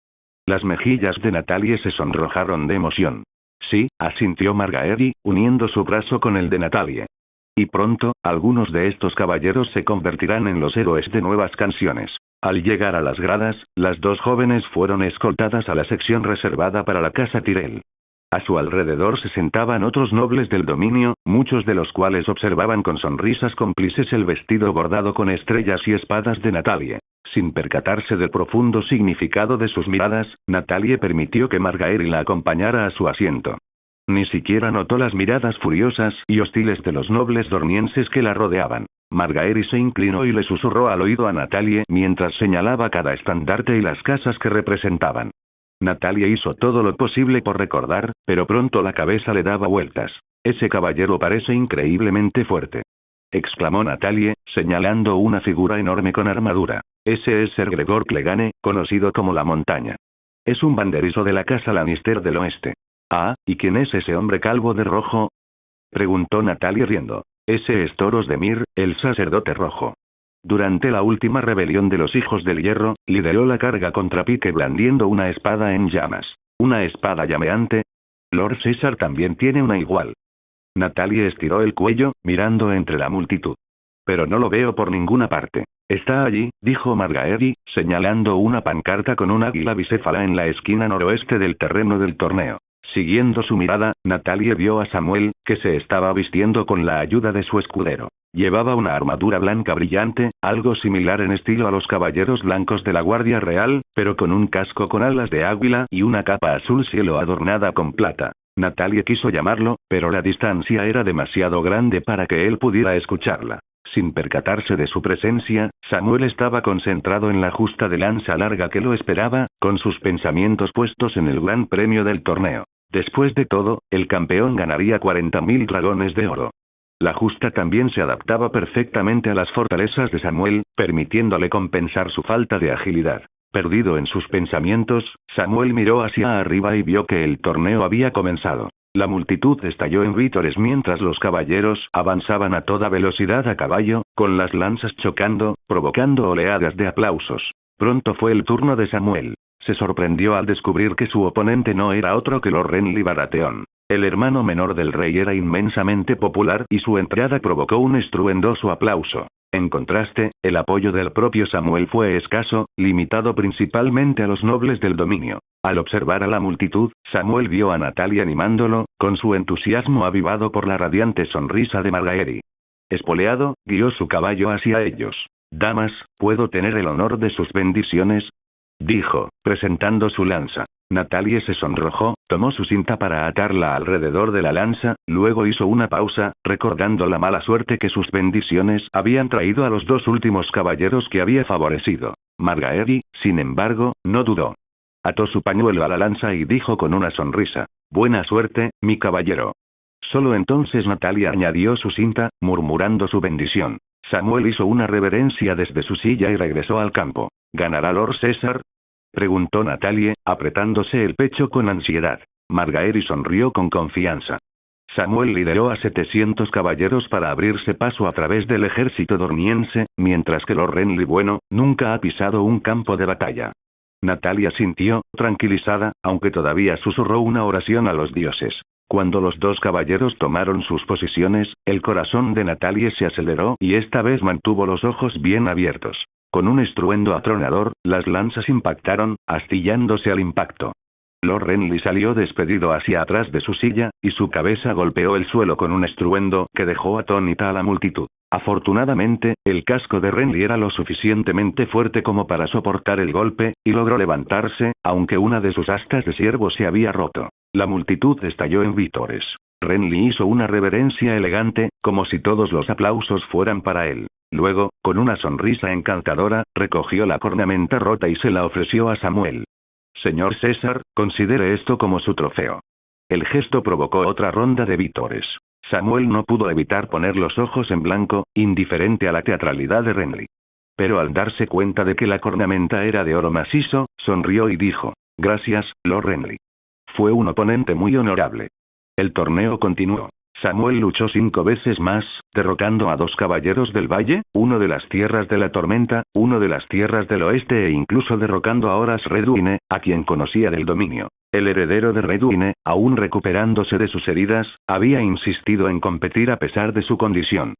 Las mejillas de Natalie se sonrojaron de emoción. Sí, asintió Margaery, uniendo su brazo con el de Natalie. Y pronto, algunos de estos caballeros se convertirán en los héroes de nuevas canciones. Al llegar a las gradas, las dos jóvenes fueron escoltadas a la sección reservada para la casa Tyrell. A su alrededor se sentaban otros nobles del dominio, muchos de los cuales observaban con sonrisas cómplices el vestido bordado con estrellas y espadas de Natalie. Sin percatarse del profundo significado de sus miradas, Natalie permitió que Margaery la acompañara a su asiento. Ni siquiera notó las miradas furiosas y hostiles de los nobles dornienses que la rodeaban. Margaery se inclinó y le susurró al oído a Natalie mientras señalaba cada estandarte y las casas que representaban. Natalie hizo todo lo posible por recordar, pero pronto la cabeza le daba vueltas. «Ese caballero parece increíblemente fuerte», exclamó Natalie, señalando una figura enorme con armadura. «Ese es Ser Gregor Clegane, conocido como la Montaña. Es un banderizo de la casa Lannister del Oeste». «Ah, ¿y quién es ese hombre calvo de rojo?», preguntó Natalie riendo. «Ese es Thoros de Myr, el sacerdote rojo. Durante la última rebelión de los Hijos del Hierro, lideró la carga contra Pike blandiendo una espada en llamas. ¿Una espada llameante? Lord César también tiene una igual». Natalie estiró el cuello, mirando entre la multitud. «Pero no lo veo por ninguna parte». «Está allí», dijo Margaery, señalando una pancarta con un águila bicéfala en la esquina noroeste del terreno del torneo. Siguiendo su mirada, Natalie vio a Samuel, que se estaba vistiendo con la ayuda de su escudero. Llevaba una armadura blanca brillante, algo similar en estilo a los caballeros blancos de la Guardia Real, pero con un casco con alas de águila y una capa azul cielo adornada con plata. Natalie quiso llamarlo, pero la distancia era demasiado grande para que él pudiera escucharla. Sin percatarse de su presencia, Samuel estaba concentrado en la justa de lanza larga que lo esperaba, con sus pensamientos puestos en el gran premio del torneo. Después de todo, el campeón ganaría 40.000 dragones de oro. La justa también se adaptaba perfectamente a las fortalezas de Samuel, permitiéndole compensar su falta de agilidad. Perdido en sus pensamientos, Samuel miró hacia arriba y vio que el torneo había comenzado. La multitud estalló en vítores mientras los caballeros avanzaban a toda velocidad a caballo, con las lanzas chocando, provocando oleadas de aplausos. Pronto fue el turno de Samuel. Se sorprendió al descubrir que su oponente no era otro que Lord Renly Baratheon. El hermano menor del rey era inmensamente popular y su entrada provocó un estruendoso aplauso. En contraste, el apoyo del propio Samuel fue escaso, limitado principalmente a los nobles del dominio. Al observar a la multitud, Samuel vio a Natalie animándolo, con su entusiasmo avivado por la radiante sonrisa de Margaery. Espoleado, guió su caballo hacia ellos. «Damas, ¿puedo tener el honor de sus bendiciones?», dijo, presentando su lanza. Natalie se sonrojó, tomó su cinta para atarla alrededor de la lanza, luego hizo una pausa, recordando la mala suerte que sus bendiciones habían traído a los dos últimos caballeros que había favorecido. Margaery, sin embargo, no dudó. Ató su pañuelo a la lanza y dijo con una sonrisa: «Buena suerte, mi caballero». Solo entonces Natalie añadió su cinta, murmurando su bendición. Samuel hizo una reverencia desde su silla y regresó al campo. «¿Ganará Lord César?», preguntó Natalie, apretándose el pecho con ansiedad. Margaery sonrió con confianza. Samuel lideró a 700 caballeros para abrirse paso a través del ejército dorniense, mientras que Lord Renly Bueno nunca ha pisado un campo de batalla. Natalia sintió, tranquilizada, aunque todavía susurró una oración a los dioses. Cuando los dos caballeros tomaron sus posiciones, el corazón de Natalie se aceleró y esta vez mantuvo los ojos bien abiertos. Con un estruendo atronador, las lanzas impactaron, astillándose al impacto. Lord Renly salió despedido hacia atrás de su silla, y su cabeza golpeó el suelo con un estruendo que dejó atónita a la multitud. Afortunadamente, el casco de Renly era lo suficientemente fuerte como para soportar el golpe, y logró levantarse, aunque una de sus astas de ciervo se había roto. La multitud estalló en vítores. Renly hizo una reverencia elegante, como si todos los aplausos fueran para él. Luego, con una sonrisa encantadora, recogió la cornamenta rota y se la ofreció a Samuel. «Señor César, considere esto como su trofeo». El gesto provocó otra ronda de vítores. Samuel no pudo evitar poner los ojos en blanco, indiferente a la teatralidad de Renly. Pero al darse cuenta de que la cornamenta era de oro macizo, sonrió y dijo: «Gracias, Lord Renly. Fue un oponente muy honorable». El torneo continuó. Samuel luchó 5 veces más, derrotando a 2 caballeros del valle, uno de las tierras de la tormenta, uno de las tierras del oeste e incluso derrocando a Horas Redwyne, a quien conocía del dominio. El heredero de Redwyne, aún recuperándose de sus heridas, había insistido en competir a pesar de su condición.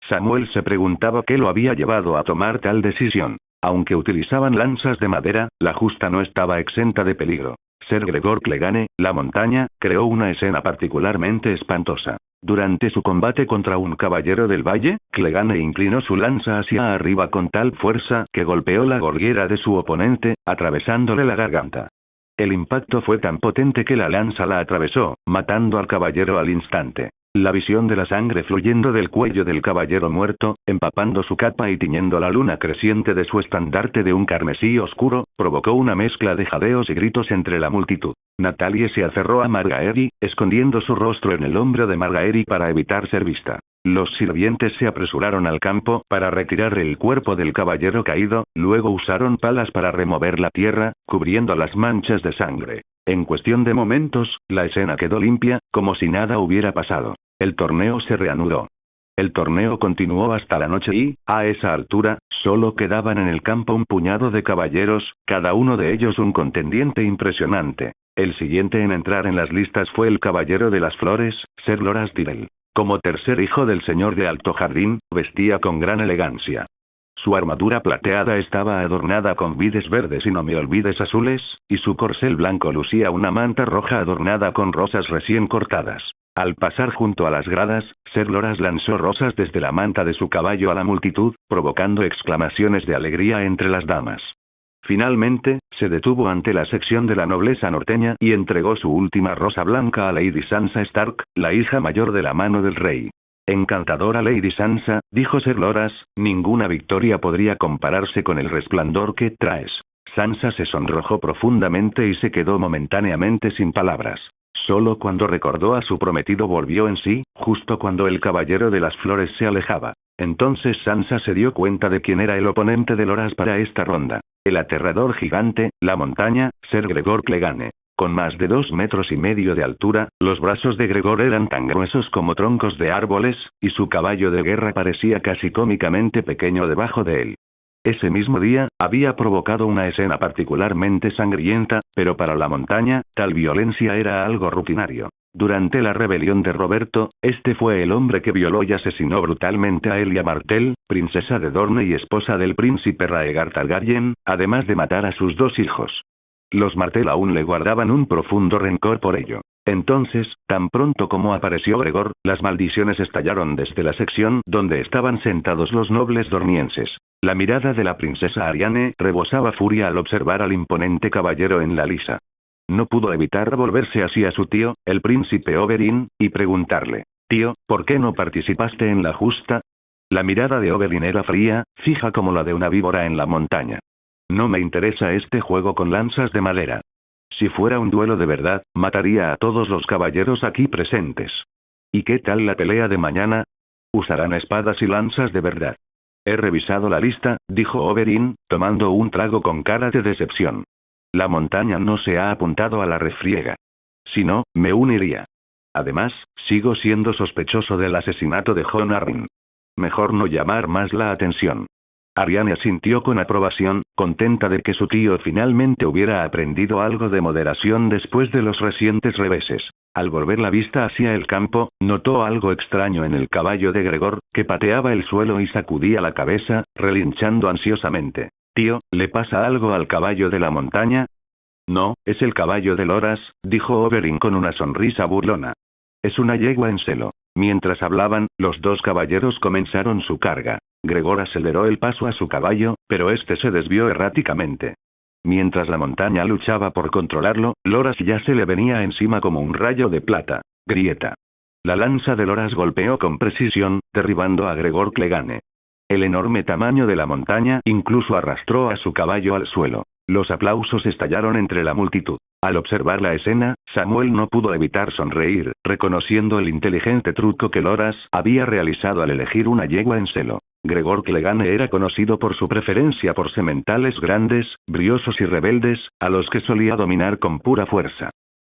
Samuel se preguntaba qué lo había llevado a tomar tal decisión. Aunque utilizaban lanzas de madera, la justa no estaba exenta de peligro. Ser Gregor Clegane, la montaña, creó una escena particularmente espantosa. Durante su combate contra un caballero del valle, Clegane inclinó su lanza hacia arriba con tal fuerza que golpeó la gorguera de su oponente, atravesándole la garganta. El impacto fue tan potente que la lanza la atravesó, matando al caballero al instante. La visión de la sangre fluyendo del cuello del caballero muerto, empapando su capa y tiñendo la luna creciente de su estandarte de un carmesí oscuro, provocó una mezcla de jadeos y gritos entre la multitud. Natalie se aferró a Margaery, escondiendo su rostro en el hombro de Margaery para evitar ser vista. Los sirvientes se apresuraron al campo para retirar el cuerpo del caballero caído, luego usaron palas para remover la tierra, cubriendo las manchas de sangre. En cuestión de momentos, la escena quedó limpia, como si nada hubiera pasado. El torneo se reanudó. El torneo continuó hasta la noche y, a esa altura, solo quedaban en el campo un puñado de caballeros, cada uno de ellos un contendiente impresionante. El siguiente en entrar en las listas fue el caballero de las flores, Ser Loras Tyrell. Como tercer hijo del señor de Alto Jardín, vestía con gran elegancia. Su armadura plateada estaba adornada con vides verdes y no me olvides azules, y su corcel blanco lucía una manta roja adornada con rosas recién cortadas. Al pasar junto a las gradas, Ser Loras lanzó rosas desde la manta de su caballo a la multitud, provocando exclamaciones de alegría entre las damas. Finalmente, se detuvo ante la sección de la nobleza norteña y entregó su última rosa blanca a Lady Sansa Stark, la hija mayor de la mano del rey. Encantadora Lady Sansa, dijo Ser Loras, ninguna victoria podría compararse con el resplandor que traes. Sansa se sonrojó profundamente y se quedó momentáneamente sin palabras. Solo cuando recordó a su prometido volvió en sí, justo cuando el caballero de las flores se alejaba. Entonces Sansa se dio cuenta de quién era el oponente de Loras para esta ronda. El aterrador gigante, la montaña, Ser Gregor Clegane. Con más de 2,5 metros de altura, los brazos de Gregor eran tan gruesos como troncos de árboles, y su caballo de guerra parecía casi cómicamente pequeño debajo de él. Ese mismo día, había provocado una escena particularmente sangrienta, pero para la montaña, tal violencia era algo rutinario. Durante la rebelión de Roberto, este fue el hombre que violó y asesinó brutalmente a Elia Martell, princesa de Dorne y esposa del príncipe Rhaegar Targaryen, además de matar a sus 2 hijos. Los Martell aún le guardaban un profundo rencor por ello. Entonces, tan pronto como apareció Gregor, las maldiciones estallaron desde la sección donde estaban sentados los nobles dornienses. La mirada de la princesa Arianne rebosaba furia al observar al imponente caballero en la lisa. No pudo evitar volverse hacia su tío, el príncipe Oberyn, y preguntarle: «Tío, ¿por qué no participaste en la justa?». La mirada de Oberyn era fría, fija como la de una víbora en la montaña. «No me interesa este juego con lanzas de madera. Si fuera un duelo de verdad, mataría a todos los caballeros aquí presentes. ¿Y qué tal la pelea de mañana? Usarán espadas y lanzas de verdad». «He revisado la lista», dijo Oberyn, tomando un trago con cara de decepción. «La montaña no se ha apuntado a la refriega. Si no, me uniría. Además, sigo siendo sospechoso del asesinato de Jon Arryn. Mejor no llamar más la atención». Arianne asintió con aprobación, contenta de que su tío finalmente hubiera aprendido algo de moderación después de los recientes reveses. Al volver la vista hacia el campo, notó algo extraño en el caballo de Gregor, que pateaba el suelo y sacudía la cabeza, relinchando ansiosamente. «Tío, ¿le pasa algo al caballo de la montaña?». «No, es el caballo de Loras», dijo Oberyn con una sonrisa burlona. «Es una yegua en celo». Mientras hablaban, los 2 caballeros comenzaron su carga. Gregor aceleró el paso a su caballo, pero este se desvió erráticamente. Mientras la montaña luchaba por controlarlo, Loras ya se le venía encima como un rayo de plata. Grieta. La lanza de Loras golpeó con precisión, derribando a Gregor Clegane. El enorme tamaño de la montaña incluso arrastró a su caballo al suelo. Los aplausos estallaron entre la multitud. Al observar la escena, Samuel no pudo evitar sonreír, reconociendo el inteligente truco que Loras había realizado al elegir una yegua en celo. Gregor Clegane era conocido por su preferencia por sementales grandes, briosos y rebeldes, a los que solía dominar con pura fuerza.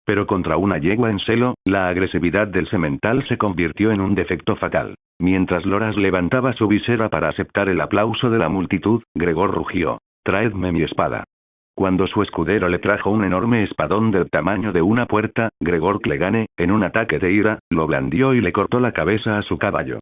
Pero contra una yegua en celo, la agresividad del semental se convirtió en un defecto fatal. Mientras Loras levantaba su visera para aceptar el aplauso de la multitud, Gregor rugió: «Traedme mi espada». Cuando su escudero le trajo un enorme espadón del tamaño de una puerta, Gregor Clegane, en un ataque de ira, lo blandió y le cortó la cabeza a su caballo.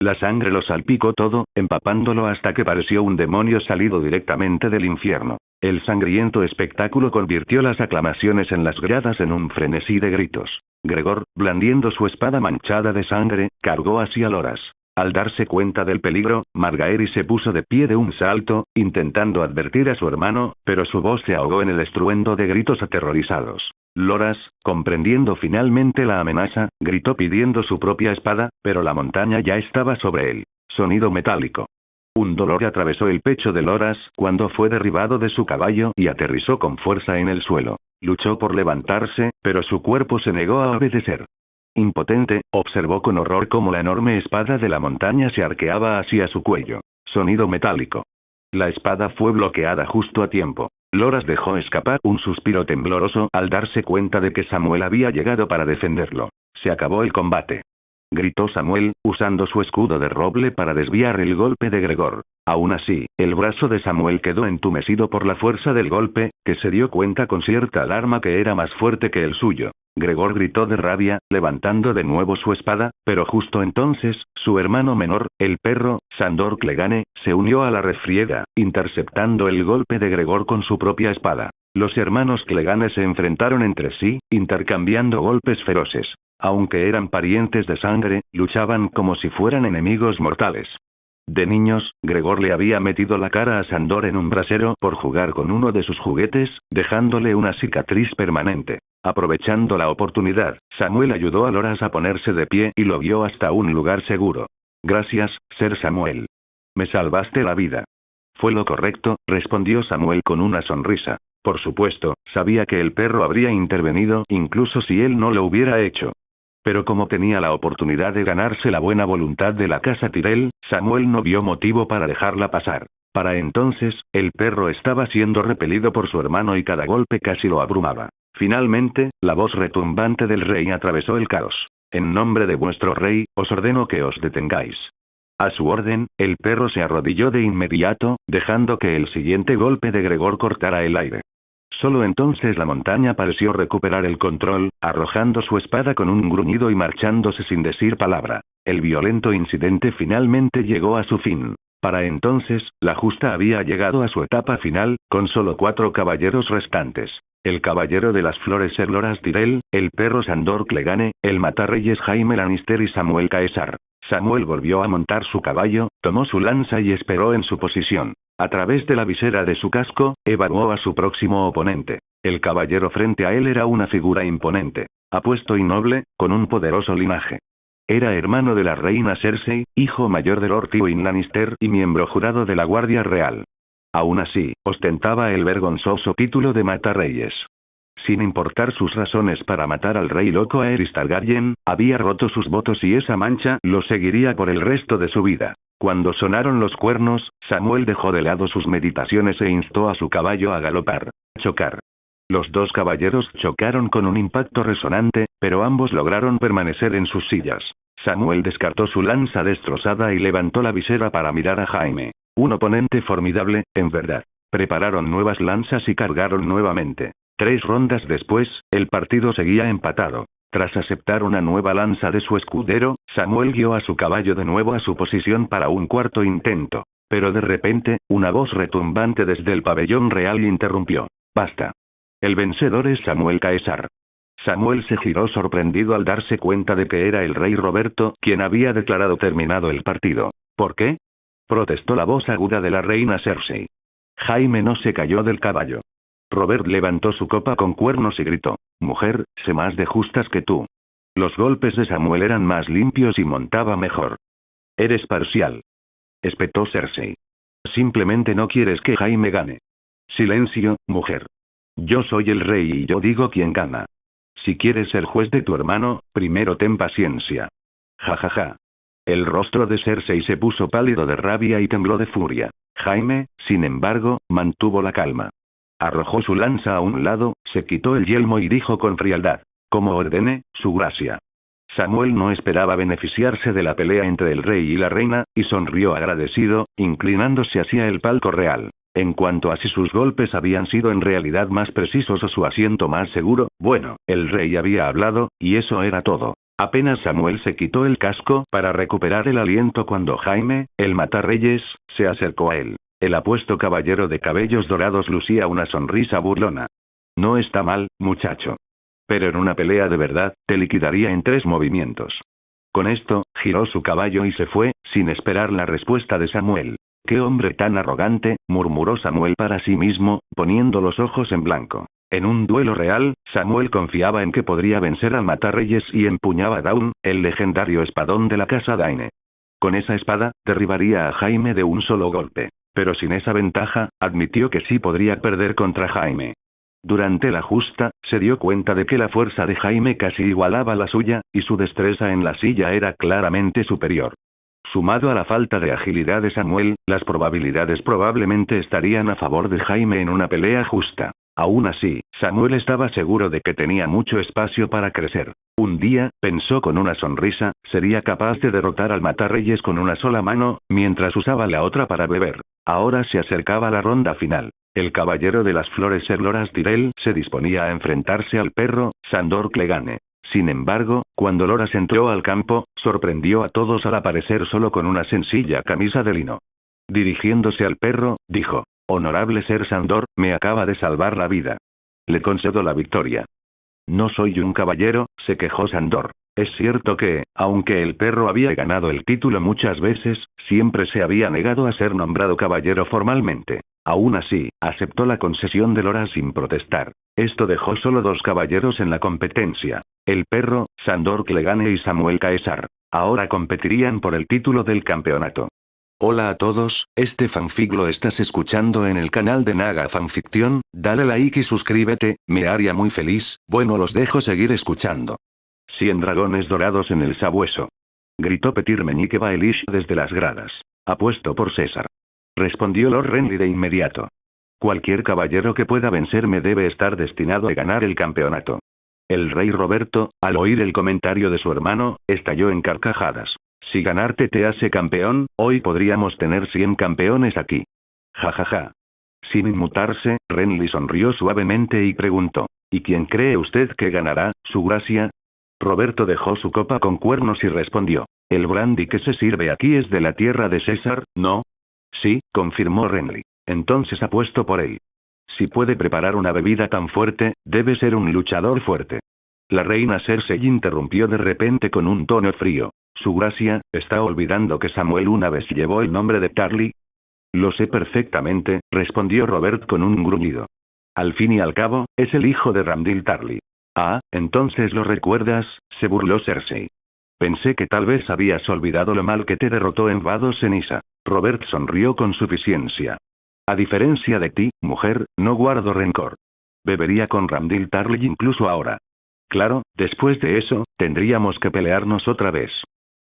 La sangre lo salpicó todo, empapándolo hasta que pareció un demonio salido directamente del infierno. El sangriento espectáculo convirtió las aclamaciones en las gradas en un frenesí de gritos. Gregor, blandiendo su espada manchada de sangre, cargó hacia Loras. Al darse cuenta del peligro, Margaery se puso de pie de un salto, intentando advertir a su hermano, pero su voz se ahogó en el estruendo de gritos aterrorizados. Loras, comprendiendo finalmente la amenaza, gritó pidiendo su propia espada, pero la montaña ya estaba sobre él. Sonido metálico. Un dolor atravesó el pecho de Loras cuando fue derribado de su caballo y aterrizó con fuerza en el suelo. Luchó por levantarse, pero su cuerpo se negó a obedecer. Impotente, observó con horror cómo la enorme espada de la montaña se arqueaba hacia su cuello. Sonido metálico. La espada fue bloqueada justo a tiempo. Loras dejó escapar un suspiro tembloroso al darse cuenta de que Samuel había llegado para defenderlo. Se acabó el combate. Gritó Samuel, usando su escudo de roble para desviar el golpe de Gregor. Aún así, el brazo de Samuel quedó entumecido por la fuerza del golpe, que se dio cuenta con cierta alarma que era más fuerte que el suyo. Gregor gritó de rabia, levantando de nuevo su espada, pero justo entonces, su hermano menor, el perro, Sandor Clegane, se unió a la refriega, interceptando el golpe de Gregor con su propia espada. Los hermanos Clegane se enfrentaron entre sí, intercambiando golpes feroces. Aunque eran parientes de sangre, luchaban como si fueran enemigos mortales. De niños, Gregor le había metido la cara a Sandor en un brasero por jugar con uno de sus juguetes, dejándole una cicatriz permanente. Aprovechando la oportunidad, Samuel ayudó a Loras a ponerse de pie y lo guió hasta un lugar seguro. Gracias, Ser Samuel. Me salvaste la vida. Fue lo correcto, respondió Samuel con una sonrisa. Por supuesto, sabía que el perro habría intervenido incluso si él no lo hubiera hecho. Pero como tenía la oportunidad de ganarse la buena voluntad de la casa Tyrell, Samuel no vio motivo para dejarla pasar. Para entonces, el perro estaba siendo repelido por su hermano y cada golpe casi lo abrumaba. Finalmente, la voz retumbante del rey atravesó el caos. En nombre de vuestro rey, os ordeno que os detengáis. A su orden, el perro se arrodilló de inmediato, dejando que el siguiente golpe de Gregor cortara el aire. Solo entonces la montaña pareció recuperar el control, arrojando su espada con un gruñido y marchándose sin decir palabra. El violento incidente finalmente llegó a su fin. Para entonces, la justa había llegado a su etapa final, con solo 4 caballeros restantes. El caballero de las flores Ser Loras Tyrell, el perro Sandor Clegane, el matarreyes Jaime Lannister y Samuel Caesar. Samuel volvió a montar su caballo, tomó su lanza y esperó en su posición. A través de la visera de su casco, evaluó a su próximo oponente. El caballero frente a él era una figura imponente, apuesto y noble, con un poderoso linaje. Era hermano de la reina Cersei, hijo mayor de Lord Tywin Lannister y miembro jurado de la Guardia Real. Aún así, ostentaba el vergonzoso título de matarreyes. Sin importar sus razones para matar al rey loco Aerys Targaryen, había roto sus votos y esa mancha lo seguiría por el resto de su vida. Cuando sonaron los cuernos, Samuel dejó de lado sus meditaciones e instó a su caballo a galopar. Chocar. Los 2 caballeros chocaron con un impacto resonante, pero ambos lograron permanecer en sus sillas. Samuel descartó su lanza destrozada y levantó la visera para mirar a Jaime. Un oponente formidable, en verdad. Prepararon nuevas lanzas y cargaron nuevamente. 3 rondas después, el partido seguía empatado. Tras aceptar una nueva lanza de su escudero, Samuel guió a su caballo de nuevo a su posición para un cuarto intento. Pero de repente, una voz retumbante desde el pabellón real interrumpió. Basta. El vencedor es Samuel Caesar. Samuel se giró sorprendido al darse cuenta de que era el rey Roberto quien había declarado terminado el partido. ¿Por qué?, protestó la voz aguda de la reina Cersei. Jaime no se cayó del caballo. Robert levantó su copa con cuernos y gritó: «Mujer, sé más de justas que tú». Los golpes de Samuel eran más limpios y montaba mejor. «Eres parcial», espetó Cersei. «Simplemente no quieres que Jaime gane». «Silencio, mujer. Yo soy el rey y yo digo quién gana. Si quieres ser juez de tu hermano, primero ten paciencia». «Ja ja ja». El rostro de Cersei se puso pálido de rabia y tembló de furia. Jaime, sin embargo, mantuvo la calma. Arrojó su lanza a un lado, se quitó el yelmo y dijo con frialdad: «Como ordene, su gracia». Samuel no esperaba beneficiarse de la pelea entre el rey y la reina, y sonrió agradecido, inclinándose hacia el palco real. En cuanto a si sus golpes habían sido en realidad más precisos o su asiento más seguro, bueno, el rey había hablado, y eso era todo. Apenas Samuel se quitó el casco para recuperar el aliento cuando Jaime, el matarreyes, se acercó a él. El apuesto caballero de cabellos dorados lucía una sonrisa burlona. No está mal, muchacho. Pero en una pelea de verdad, te liquidaría en 3 movimientos. Con esto, giró su caballo y se fue, sin esperar la respuesta de Samuel. «¡Qué hombre tan arrogante!», murmuró Samuel para sí mismo, poniendo los ojos en blanco. En un duelo real, Samuel confiaba en que podría vencer al Matarreyes y empuñaba Dawn, el legendario espadón de la casa Daine. Con esa espada, derribaría a Jaime de un solo golpe. Pero sin esa ventaja, admitió que sí podría perder contra Jaime. Durante la justa, se dio cuenta de que la fuerza de Jaime casi igualaba la suya, y su destreza en la silla era claramente superior. Sumado a la falta de agilidad de Samuel, las probabilidades probablemente estarían a favor de Jaime en una pelea justa. Aún así, Samuel estaba seguro de que tenía mucho espacio para crecer. Un día, pensó con una sonrisa, sería capaz de derrotar al Matarreyes con una sola mano, mientras usaba la otra para beber. Ahora se acercaba la ronda final. El caballero de las flores Loras Tyrell se disponía a enfrentarse al perro, Sandor Clegane. Sin embargo, cuando Loras entró al campo, sorprendió a todos al aparecer solo con una sencilla camisa de lino. Dirigiéndose al perro, dijo: «Honorable Ser Sandor, me acaba de salvar la vida. Le concedo la victoria». «No soy un caballero», se quejó Sandor. Es cierto que, aunque el perro había ganado el título muchas veces, siempre se había negado a ser nombrado caballero formalmente. Aún así, aceptó la concesión de Loras sin protestar. Esto dejó solo 2 caballeros en la competencia: el perro, Sandor Clegane y Samuel Caesar. Ahora competirían por el título del campeonato. Hola a todos, este fanfic lo estás escuchando en el canal de Naga Fanfiction, dale like y suscríbete, me haría muy feliz. Bueno, los dejo seguir escuchando. 100 dragones dorados en el sabueso. Gritó Petir Meñique Baelish desde las gradas. Apuesto por César. Respondió Lord Renly de inmediato. Cualquier caballero que pueda vencerme debe estar destinado a ganar el campeonato. El rey Roberto, al oír el comentario de su hermano, estalló en carcajadas. Si ganarte te hace campeón, hoy podríamos tener 100 campeones aquí. Jajaja. Sin inmutarse, Renly sonrió suavemente y preguntó: ¿y quién cree usted que ganará, su gracia? Roberto dejó su copa con cuernos y respondió: el brandy que se sirve aquí es de la tierra de César, ¿no? Sí, confirmó Renly. Entonces apuesto por él. Si puede preparar una bebida tan fuerte, debe ser un luchador fuerte. La reina Cersei interrumpió de repente con un tono frío. Su gracia, ¿está olvidando que Samuel una vez llevó el nombre de Tarly? Lo sé perfectamente, respondió Robert con un gruñido. Al fin y al cabo, es el hijo de Ramdil Tarly. Ah, entonces lo recuerdas, se burló Cersei. Pensé que tal vez habías olvidado lo mal que te derrotó en Vado Ceniza. Robert sonrió con suficiencia. A diferencia de ti, mujer, no guardo rencor. Bebería con Ramdil Tarly incluso ahora. Claro, después de eso, tendríamos que pelearnos otra vez.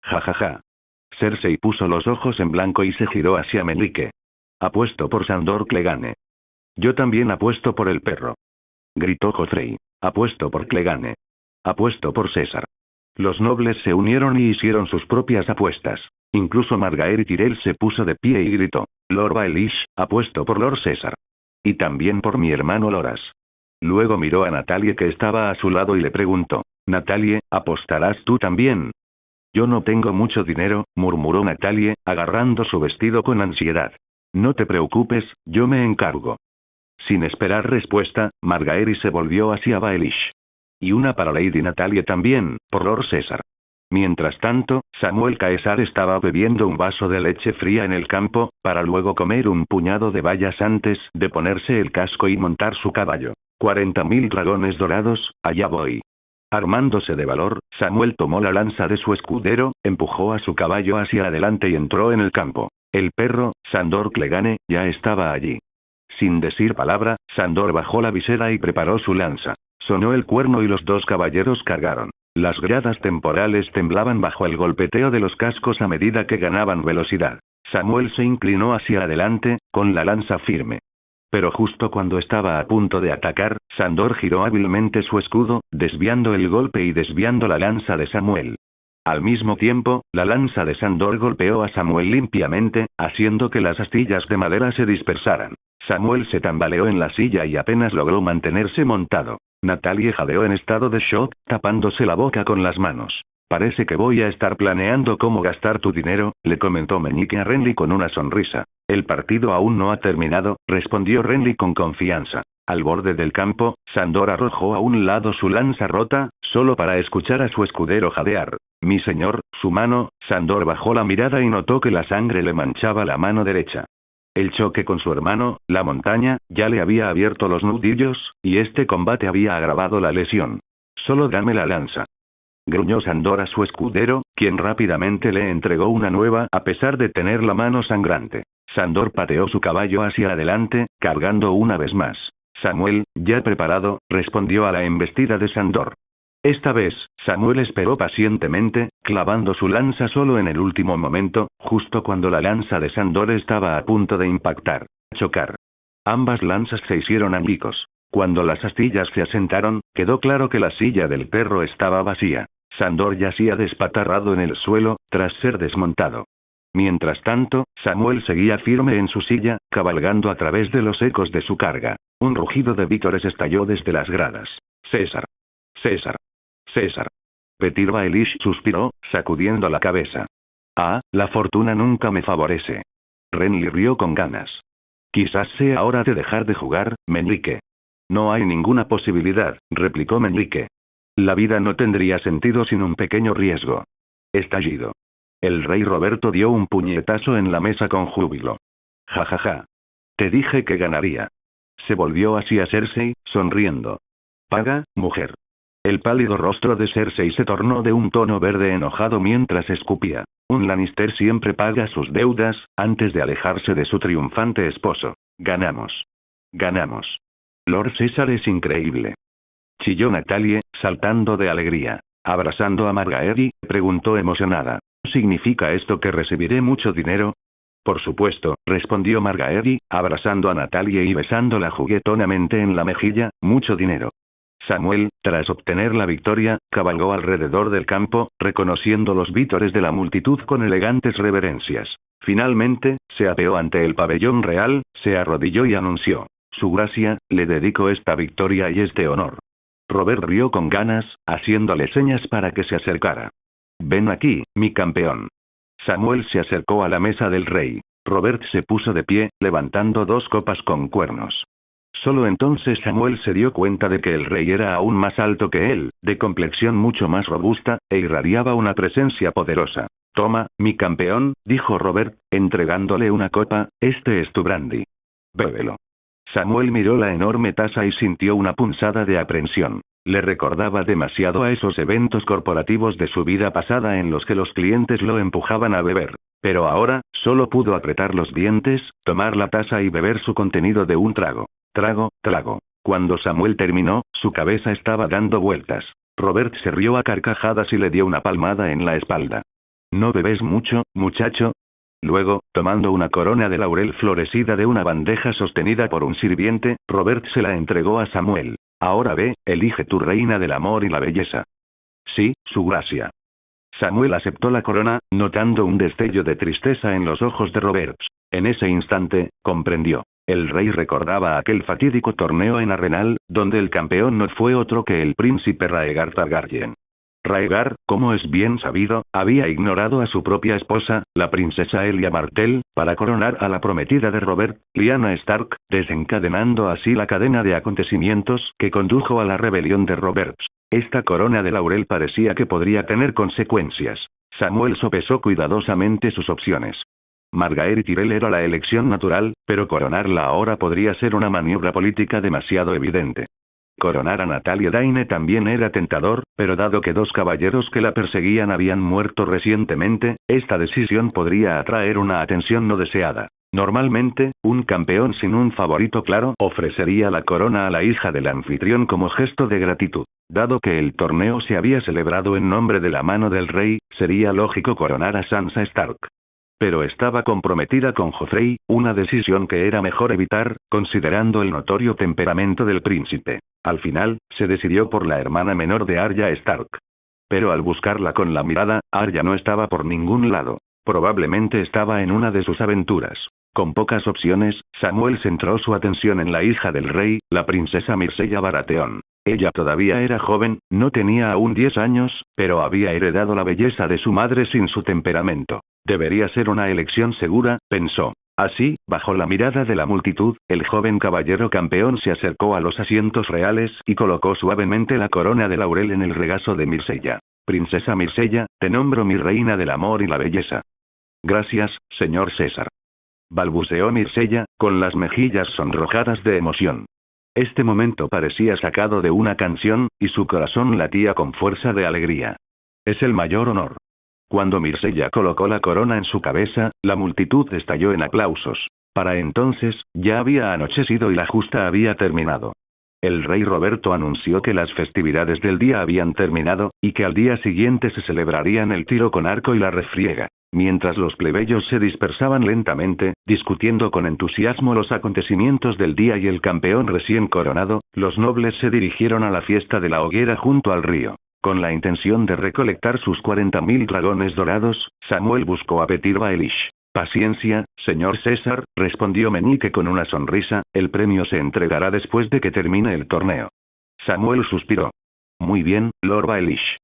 Jajaja. Cersei puso los ojos en blanco y se giró hacia Meñique. Apuesto por Sandor Clegane. Yo también apuesto por el perro. Gritó Joffrey. Apuesto por Clegane. Apuesto por César. Los nobles se unieron y hicieron sus propias apuestas. Incluso Margaery Tyrell se puso de pie y gritó: Lord Baelish, apuesto por Lord César. Y también por mi hermano Loras. Luego miró a Natalie que estaba a su lado y le preguntó: Natalie, ¿apostarás tú también? Yo no tengo mucho dinero, murmuró Natalie, agarrando su vestido con ansiedad. No te preocupes, yo me encargo. Sin esperar respuesta, Margaery se volvió hacia Baelish. Y una para Lady Natalie también, por Lord César. Mientras tanto, Samuel Caesar estaba bebiendo un vaso de leche fría en el campo, para luego comer un puñado de bayas antes de ponerse el casco y montar su caballo. 40.000 dragones dorados, allá voy. Armándose de valor, Samuel tomó la lanza de su escudero, empujó a su caballo hacia adelante y entró en el campo. El perro, Sandor Clegane, ya estaba allí. Sin decir palabra, Sandor bajó la visera y preparó su lanza. Sonó el cuerno y los 2 caballeros cargaron. Las gradas temporales temblaban bajo el golpeteo de los cascos a medida que ganaban velocidad. Samuel se inclinó hacia adelante, con la lanza firme. Pero justo cuando estaba a punto de atacar, Sandor giró hábilmente su escudo, desviando el golpe y desviando la lanza de Samuel. Al mismo tiempo, la lanza de Sandor golpeó a Samuel limpiamente, haciendo que las astillas de madera se dispersaran. Samuel se tambaleó en la silla y apenas logró mantenerse montado. Natalie jadeó en estado de shock, tapándose la boca con las manos. Parece que voy a estar planeando cómo gastar tu dinero, le comentó Meñique a Renly con una sonrisa. El partido aún no ha terminado, respondió Renly con confianza. Al borde del campo, Sandor arrojó a un lado su lanza rota, solo para escuchar a su escudero jadear. Mi señor, su mano. Sandor bajó la mirada y notó que la sangre le manchaba la mano derecha. El choque con su hermano, la montaña, ya le había abierto los nudillos, y este combate había agravado la lesión. Solo dame la lanza. Gruñó Sandor a su escudero, quien rápidamente le entregó una nueva a pesar de tener la mano sangrante. Sandor pateó su caballo hacia adelante, cargando una vez más. Samuel, ya preparado, respondió a la embestida de Sandor. Esta vez, Samuel esperó pacientemente, clavando su lanza solo en el último momento, justo cuando la lanza de Sandor estaba a punto de impactar. Chocar. Ambas lanzas se hicieron añicos. Cuando las astillas se asentaron, quedó claro que la silla del perro estaba vacía. Sandor yacía despatarrado en el suelo, tras ser desmontado. Mientras tanto, Samuel seguía firme en su silla, cabalgando a través de los ecos de su carga. Un rugido de vítores estalló desde las gradas. César. César. César. Petir Baelish suspiró, sacudiendo la cabeza. Ah, la fortuna nunca me favorece. Renly rió con ganas. Quizás sea hora de dejar de jugar, Menrique. No hay ninguna posibilidad, replicó Menrique. La vida no tendría sentido sin un pequeño riesgo. Estallido. El rey Roberto dio un puñetazo en la mesa con júbilo. Ja ja ja. Te dije que ganaría. Se volvió hacia Cersei, sonriendo. Paga, mujer. El pálido rostro de Cersei se tornó de un tono verde enojado mientras escupía. Un Lannister siempre paga sus deudas, antes de alejarse de su triunfante esposo. Ganamos. Ganamos. Lord César es increíble. Chilló Natalie, saltando de alegría. Abrazando a Margaery, preguntó emocionada. ¿Significa esto que recibiré mucho dinero? Por supuesto, respondió Margaery, abrazando a Natalie y besándola juguetonamente en la mejilla, mucho dinero. Samuel, tras obtener la victoria, cabalgó alrededor del campo, reconociendo los vítores de la multitud con elegantes reverencias. Finalmente, se apeó ante el pabellón real, se arrodilló y anunció. Su gracia, le dedico esta victoria y este honor. Robert rió con ganas, haciéndole señas para que se acercara. Ven aquí, mi campeón. Samuel se acercó a la mesa del rey. Robert se puso de pie, levantando 2 copas con cuernos. Solo entonces Samuel se dio cuenta de que el rey era aún más alto que él, de complexión mucho más robusta, e irradiaba una presencia poderosa. Toma, mi campeón, dijo Robert, entregándole una copa, este es tu brandy. Bébelo. Samuel miró la enorme taza y sintió una punzada de aprensión. Le recordaba demasiado a esos eventos corporativos de su vida pasada en los que los clientes lo empujaban a beber. Pero ahora, solo pudo apretar los dientes, tomar la taza y beber su contenido de un trago. Trago, trago. Cuando Samuel terminó, su cabeza estaba dando vueltas. Robert se rió a carcajadas y le dio una palmada en la espalda. ¿No bebes mucho, muchacho? Luego, tomando una corona de laurel florecida de una bandeja sostenida por un sirviente, Robert se la entregó a Samuel. Ahora ve, elige tu reina del amor y la belleza. Sí, su gracia. Samuel aceptó la corona, notando un destello de tristeza en los ojos de Robert. En ese instante, comprendió. El rey recordaba aquel fatídico torneo en Arenal, donde el campeón no fue otro que el príncipe Rhaegar Targaryen. Rhaegar, como es bien sabido, había ignorado a su propia esposa, la princesa Elia Martell, para coronar a la prometida de Robert, Lyanna Stark, desencadenando así la cadena de acontecimientos que condujo a la rebelión de Robert. Esta corona de laurel parecía que podría tener consecuencias. Samuel sopesó cuidadosamente sus opciones. Margaery Tyrell era la elección natural, pero coronarla ahora podría ser una maniobra política demasiado evidente. Coronar a Natalia Dayne también era tentador, pero dado que 2 caballeros que la perseguían habían muerto recientemente, esta decisión podría atraer una atención no deseada. Normalmente, un campeón sin un favorito claro ofrecería la corona a la hija del anfitrión como gesto de gratitud. Dado que el torneo se había celebrado en nombre de la mano del rey, sería lógico coronar a Sansa Stark. Pero estaba comprometida con Joffrey, una decisión que era mejor evitar, considerando el notorio temperamento del príncipe. Al final, se decidió por la hermana menor de Arya Stark. Pero al buscarla con la mirada, Arya no estaba por ningún lado. Probablemente estaba en una de sus aventuras. Con pocas opciones, Samuel centró su atención en la hija del rey, la princesa Myrcella Baratheon. Ella todavía era joven, no tenía aún 10 años, pero había heredado la belleza de su madre sin su temperamento. Debería ser una elección segura, pensó. Así, bajo la mirada de la multitud, el joven caballero campeón se acercó a los asientos reales y colocó suavemente la corona de laurel en el regazo de Mirsella. Princesa Mirsella, te nombro mi reina del amor y la belleza. Gracias, señor César. Balbuceó Mirsella, con las mejillas sonrojadas de emoción. Este momento parecía sacado de una canción, y su corazón latía con fuerza de alegría. Es el mayor honor. Cuando Mirsella colocó la corona en su cabeza, la multitud estalló en aplausos. Para entonces, ya había anochecido y la justa había terminado. El rey Roberto anunció que las festividades del día habían terminado, y que al día siguiente se celebrarían el tiro con arco y la refriega. Mientras los plebeyos se dispersaban lentamente, discutiendo con entusiasmo los acontecimientos del día y el campeón recién coronado, los nobles se dirigieron a la fiesta de la hoguera junto al río. Con la intención de recolectar sus 40.000 dragones dorados, Samuel buscó a Petir Baelish. Paciencia, señor César, respondió Meñique con una sonrisa, el premio se entregará después de que termine el torneo. Samuel suspiró. Muy bien, Lord Baelish.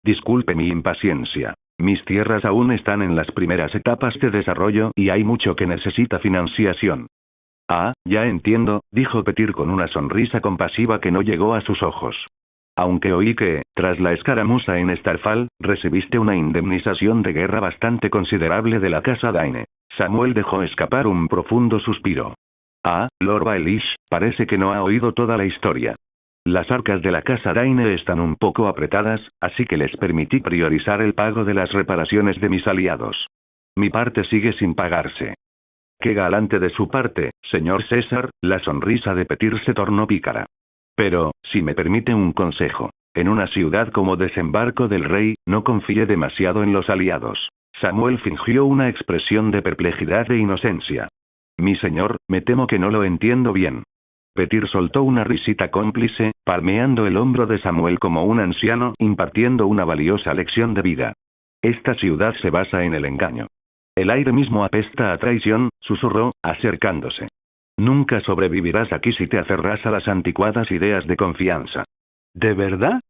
Disculpe mi impaciencia. Mis tierras aún están en las primeras etapas de desarrollo y hay mucho que necesita financiación. Ah, ya entiendo, dijo Petir con una sonrisa compasiva que no llegó a sus ojos. Aunque oí que, tras la escaramuza en Starfall, recibiste una indemnización de guerra bastante considerable de la casa Daine. Samuel dejó escapar un profundo suspiro. Ah, Lord Baelish, parece que no ha oído toda la historia. Las arcas de la casa Daine están un poco apretadas, así que les permití priorizar el pago de las reparaciones de mis aliados. Mi parte sigue sin pagarse. Qué galante de su parte, señor César, la sonrisa de Petir se tornó pícara. Pero, si me permite un consejo. En una ciudad como Desembarco del Rey, no confíe demasiado en los aliados. Samuel fingió una expresión de perplejidad e inocencia. Mi señor, me temo que no lo entiendo bien. Petir soltó una risita cómplice, palmeando el hombro de Samuel como un anciano impartiendo una valiosa lección de vida. Esta ciudad se basa en el engaño. El aire mismo apesta a traición, susurró, acercándose. Nunca sobrevivirás aquí si te aferras a las anticuadas ideas de confianza. ¿De verdad?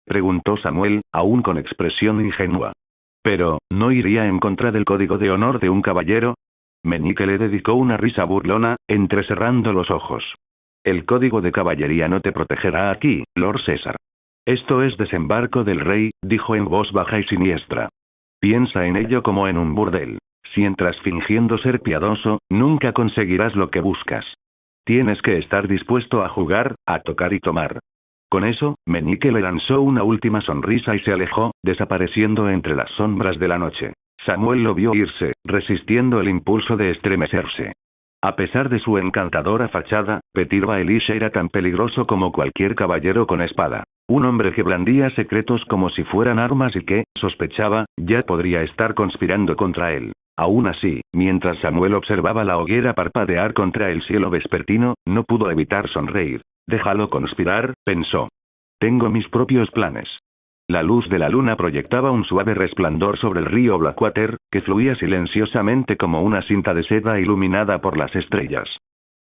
Preguntó Samuel, aún con expresión ingenua. Pero, ¿no iría en contra del código de honor de un caballero? Meñique le dedicó una risa burlona, entrecerrando los ojos. El código de caballería no te protegerá aquí, Lord César. Esto es Desembarco del Rey, dijo en voz baja y siniestra. Piensa en ello como en un burdel. Si entras fingiendo ser piadoso, nunca conseguirás lo que buscas. Tienes que estar dispuesto a jugar, a tocar y tomar. Con eso, Meñique le lanzó una última sonrisa y se alejó, desapareciendo entre las sombras de la noche. Samuel lo vio irse, resistiendo el impulso de estremecerse. A pesar de su encantadora fachada, Petir Baelish era tan peligroso como cualquier caballero con espada. Un hombre que blandía secretos como si fueran armas y que, sospechaba, ya podría estar conspirando contra él. Aún así, mientras Samuel observaba la hoguera parpadear contra el cielo vespertino, no pudo evitar sonreír. Déjalo conspirar, pensó. Tengo mis propios planes. La luz de la luna proyectaba un suave resplandor sobre el río Blackwater, que fluía silenciosamente como una cinta de seda iluminada por las estrellas.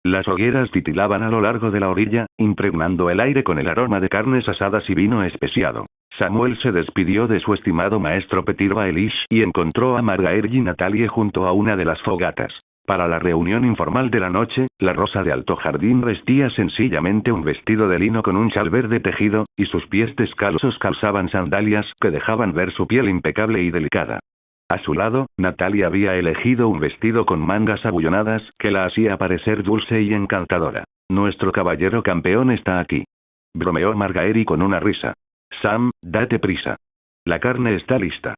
Las hogueras titilaban a lo largo de la orilla, impregnando el aire con el aroma de carnes asadas y vino especiado. Samuel se despidió de su estimado maestro Petir Baelish y encontró a Margaery y Natalie junto a una de las fogatas. Para la reunión informal de la noche, la rosa de Alto Jardín vestía sencillamente un vestido de lino con un chal verde tejido, y sus pies descalzos calzaban sandalias que dejaban ver su piel impecable y delicada. A su lado, Natalia había elegido un vestido con mangas abullonadas que la hacía parecer dulce y encantadora. Nuestro caballero campeón está aquí. Bromeó Margaery con una risa. Sam, date prisa. La carne está lista.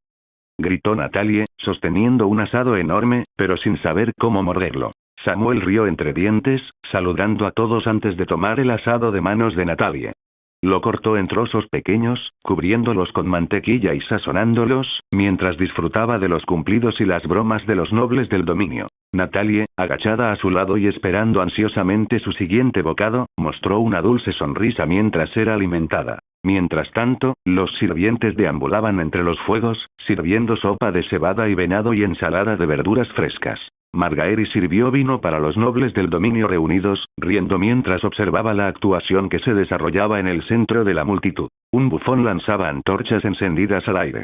Gritó Natalie, sosteniendo un asado enorme, pero sin saber cómo morderlo. Samuel rió entre dientes, saludando a todos antes de tomar el asado de manos de Natalie. Lo cortó en trozos pequeños, cubriéndolos con mantequilla y sazonándolos, mientras disfrutaba de los cumplidos y las bromas de los nobles del dominio. Natalie, agachada a su lado y esperando ansiosamente su siguiente bocado, mostró una dulce sonrisa mientras era alimentada. Mientras tanto, los sirvientes deambulaban entre los fuegos, sirviendo sopa de cebada y venado y ensalada de verduras frescas. Margaery sirvió vino para los nobles del dominio reunidos, riendo mientras observaba la actuación que se desarrollaba en el centro de la multitud. Un bufón lanzaba antorchas encendidas al aire.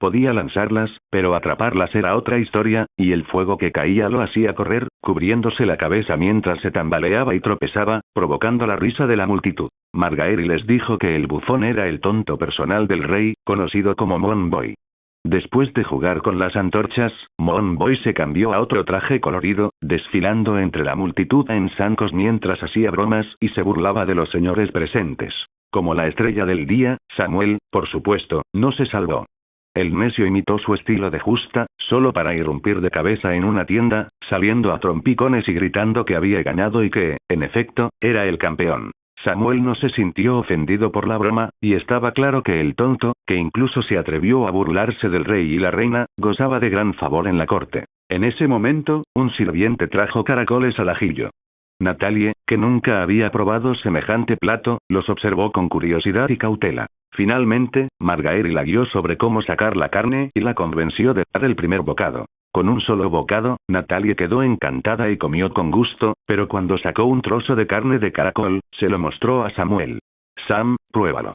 Podía lanzarlas, pero atraparlas era otra historia, y el fuego que caía lo hacía correr, cubriéndose la cabeza mientras se tambaleaba y tropezaba, provocando la risa de la multitud. Margaery les dijo que el bufón era el tonto personal del rey, conocido como Mon Boy. Después de jugar con las antorchas, Mon Boy se cambió a otro traje colorido, desfilando entre la multitud en zancos mientras hacía bromas y se burlaba de los señores presentes. Como la estrella del día, Samuel, por supuesto, no se salvó. El necio imitó su estilo de justa, solo para irrumpir de cabeza en una tienda, saliendo a trompicones y gritando que había ganado y que, en efecto, era el campeón. Samuel no se sintió ofendido por la broma, y estaba claro que el tonto, que incluso se atrevió a burlarse del rey y la reina, gozaba de gran favor en la corte. En ese momento, un sirviente trajo caracoles al ajillo. Natalie, que nunca había probado semejante plato, los observó con curiosidad y cautela. Finalmente, Margaery la guió sobre cómo sacar la carne y la convenció de dar el primer bocado. Con un solo bocado, Natalie quedó encantada y comió con gusto, pero cuando sacó un trozo de carne de caracol, se lo mostró a Samuel. Sam, pruébalo.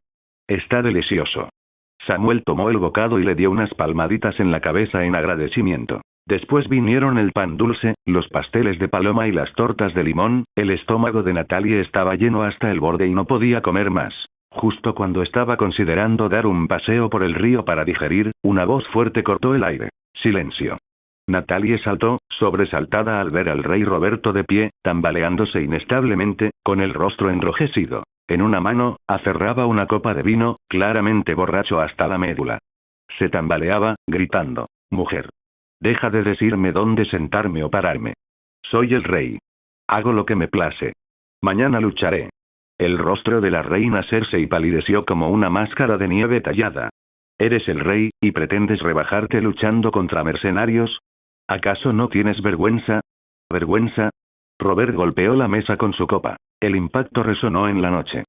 Está delicioso. Samuel tomó el bocado y le dio unas palmaditas en la cabeza en agradecimiento. Después vinieron el pan dulce, los pasteles de paloma y las tortas de limón. El estómago de Natalie estaba lleno hasta el borde y no podía comer más. Justo cuando estaba considerando dar un paseo por el río para digerir, una voz fuerte cortó el aire. Silencio. Natalie saltó, sobresaltada al ver al rey Roberto de pie, tambaleándose inestablemente, con el rostro enrojecido. En una mano, aferraba una copa de vino, claramente borracho hasta la médula. Se tambaleaba, gritando. Mujer. Deja de decirme dónde sentarme o pararme. Soy el rey. Hago lo que me place. Mañana lucharé. El rostro de la reina Cersei palideció como una máscara de nieve tallada. Eres el rey, y pretendes rebajarte luchando contra mercenarios. ¿Acaso no tienes vergüenza? ¿Vergüenza? Robert golpeó la mesa con su copa. El impacto resonó en la noche.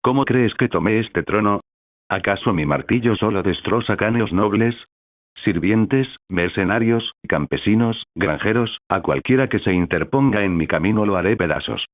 ¿Cómo crees que tomé este trono? ¿Acaso mi martillo solo destroza caneos nobles? Sirvientes, mercenarios, campesinos, granjeros, a cualquiera que se interponga en mi camino lo haré pedazos.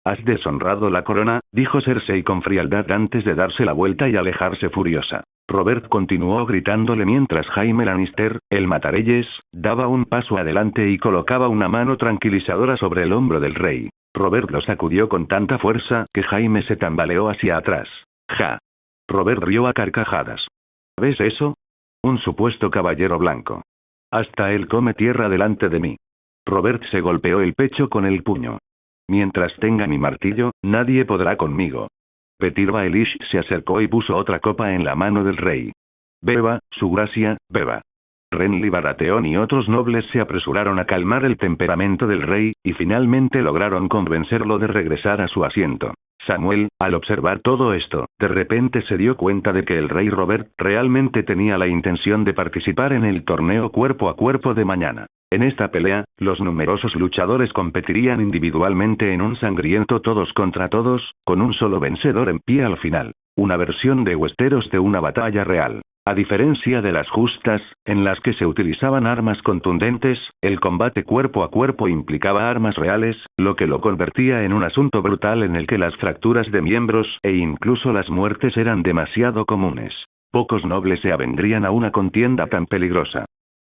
Has deshonrado la corona, dijo Cersei con frialdad antes de darse la vuelta y alejarse furiosa. Robert continuó gritándole mientras Jaime Lannister, el matareyes, daba un paso adelante y colocaba una mano tranquilizadora sobre el hombro del rey. Robert lo sacudió con tanta fuerza que Jaime se tambaleó hacia atrás. Ja. Robert rió a carcajadas. ¿Ves eso? Un supuesto caballero blanco. Hasta él come tierra delante de mí. Robert se golpeó el pecho con el puño. Mientras tenga mi martillo, nadie podrá conmigo. Petyr Baelish se acercó y puso otra copa en la mano del rey. Beba, su gracia, beba. Renly Baratheon y otros nobles se apresuraron a calmar el temperamento del rey, y finalmente lograron convencerlo de regresar a su asiento. Samuel, al observar todo esto, de repente se dio cuenta de que el rey Robert realmente tenía la intención de participar en el torneo cuerpo a cuerpo de mañana. En esta pelea, los numerosos luchadores competirían individualmente en un sangriento todos contra todos, con un solo vencedor en pie al final. Una versión de Westeros de una batalla real. A diferencia de las justas, en las que se utilizaban armas contundentes, el combate cuerpo a cuerpo implicaba armas reales, lo que lo convertía en un asunto brutal en el que las fracturas de miembros e incluso las muertes eran demasiado comunes. Pocos nobles se avendrían a una contienda tan peligrosa.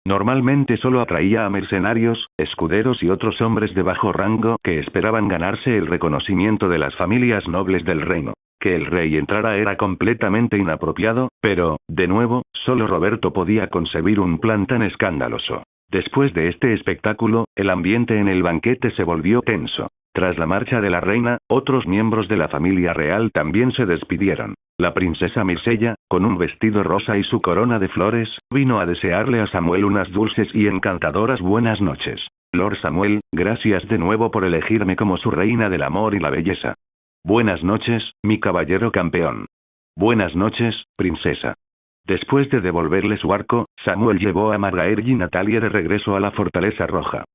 Normalmente solo atraía a mercenarios, escuderos y otros hombres de bajo rango que esperaban ganarse el reconocimiento de las familias nobles del reino. Que el rey entrara era completamente inapropiado, pero, de nuevo, solo Roberto podía concebir un plan tan escandaloso. Después de este espectáculo, el ambiente en el banquete se volvió tenso. Tras la marcha de la reina, otros miembros de la familia real también se despidieron. La princesa Myrcella, con un vestido rosa y su corona de flores, vino a desearle a Samuel unas dulces y encantadoras buenas noches. Lord Samuel, gracias de nuevo por elegirme como su reina del amor y la belleza. Buenas noches, mi caballero campeón. Buenas noches, princesa. Después de devolverle su arco, Samuel llevó a Margaery y Natalie de regreso a la Fortaleza Roja.